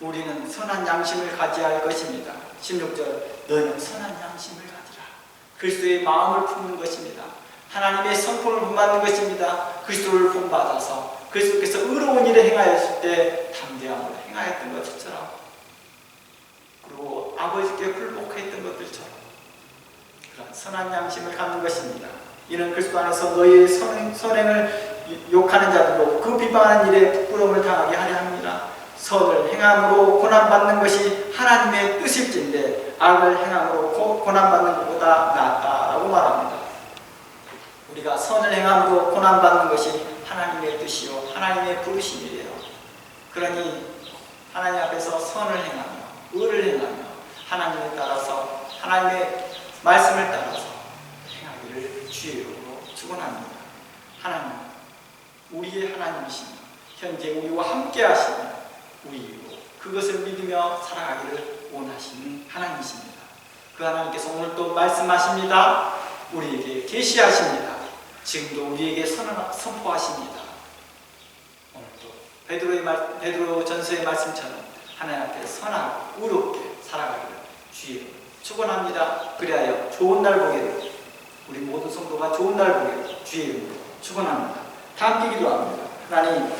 우리는 선한 양심을 가져야 할 것입니다. 16절 너희는 선한 양심을 가지라. 그리스도의 마음을 품는 것입니다. 하나님의 성품을 본받는 것입니다. 그리스도를 본받아서 그리스도께서 의로운 일을 행하였을 때 담대함으로 행하였던 것처럼 그리고 아버지께 굴복했던 것들처럼 그런 선한 양심을 갖는 것입니다. 이는 그리스도 안에서 너희의 선행을 욕하는 자들로 그 비방하는 일에 부끄러움을 당하게 하려 합니다. 선을 행함으로 고난받는 것이 하나님의 뜻일진데 악을 행함으로 고난받는 것보다 낫다라고 말합니다. 우리가 선을 행함으로 고난받는 것이 하나님의 뜻이요 하나님의 부르심이래요. 그러니 하나님 앞에서 선을 행하며 의를 행하며 하나님을 따라서 하나님의 말씀을 따라서 행하기를 주의 이름으로 축원합니다. 하나님, 우리의 하나님이십니다. 현재 우리와 함께 하시는 우리이고 그것을 믿으며 살아가기를 원하시는 하나님이십니다. 그 하나님께서 오늘 또 말씀하십니다. 우리에게 계시하십니다. 지금도 우리에게 선포하십니다. 오늘도 베드로 전서의 말씀처럼 하나님 앞에 선하고 의롭게 살아가기를 주의 축원합니다. 그리하여 좋은 날 보게 우리 모든 성도가 좋은 날 보게 주의 이름으로 축원합니다. 다 함께 기도합니다. 하나님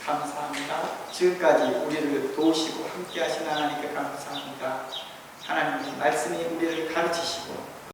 감사합니다. 지금까지 우리를 도우시고 함께 하신 하나님께 감사합니다. 하나님의 말씀이 우리를 가르치시고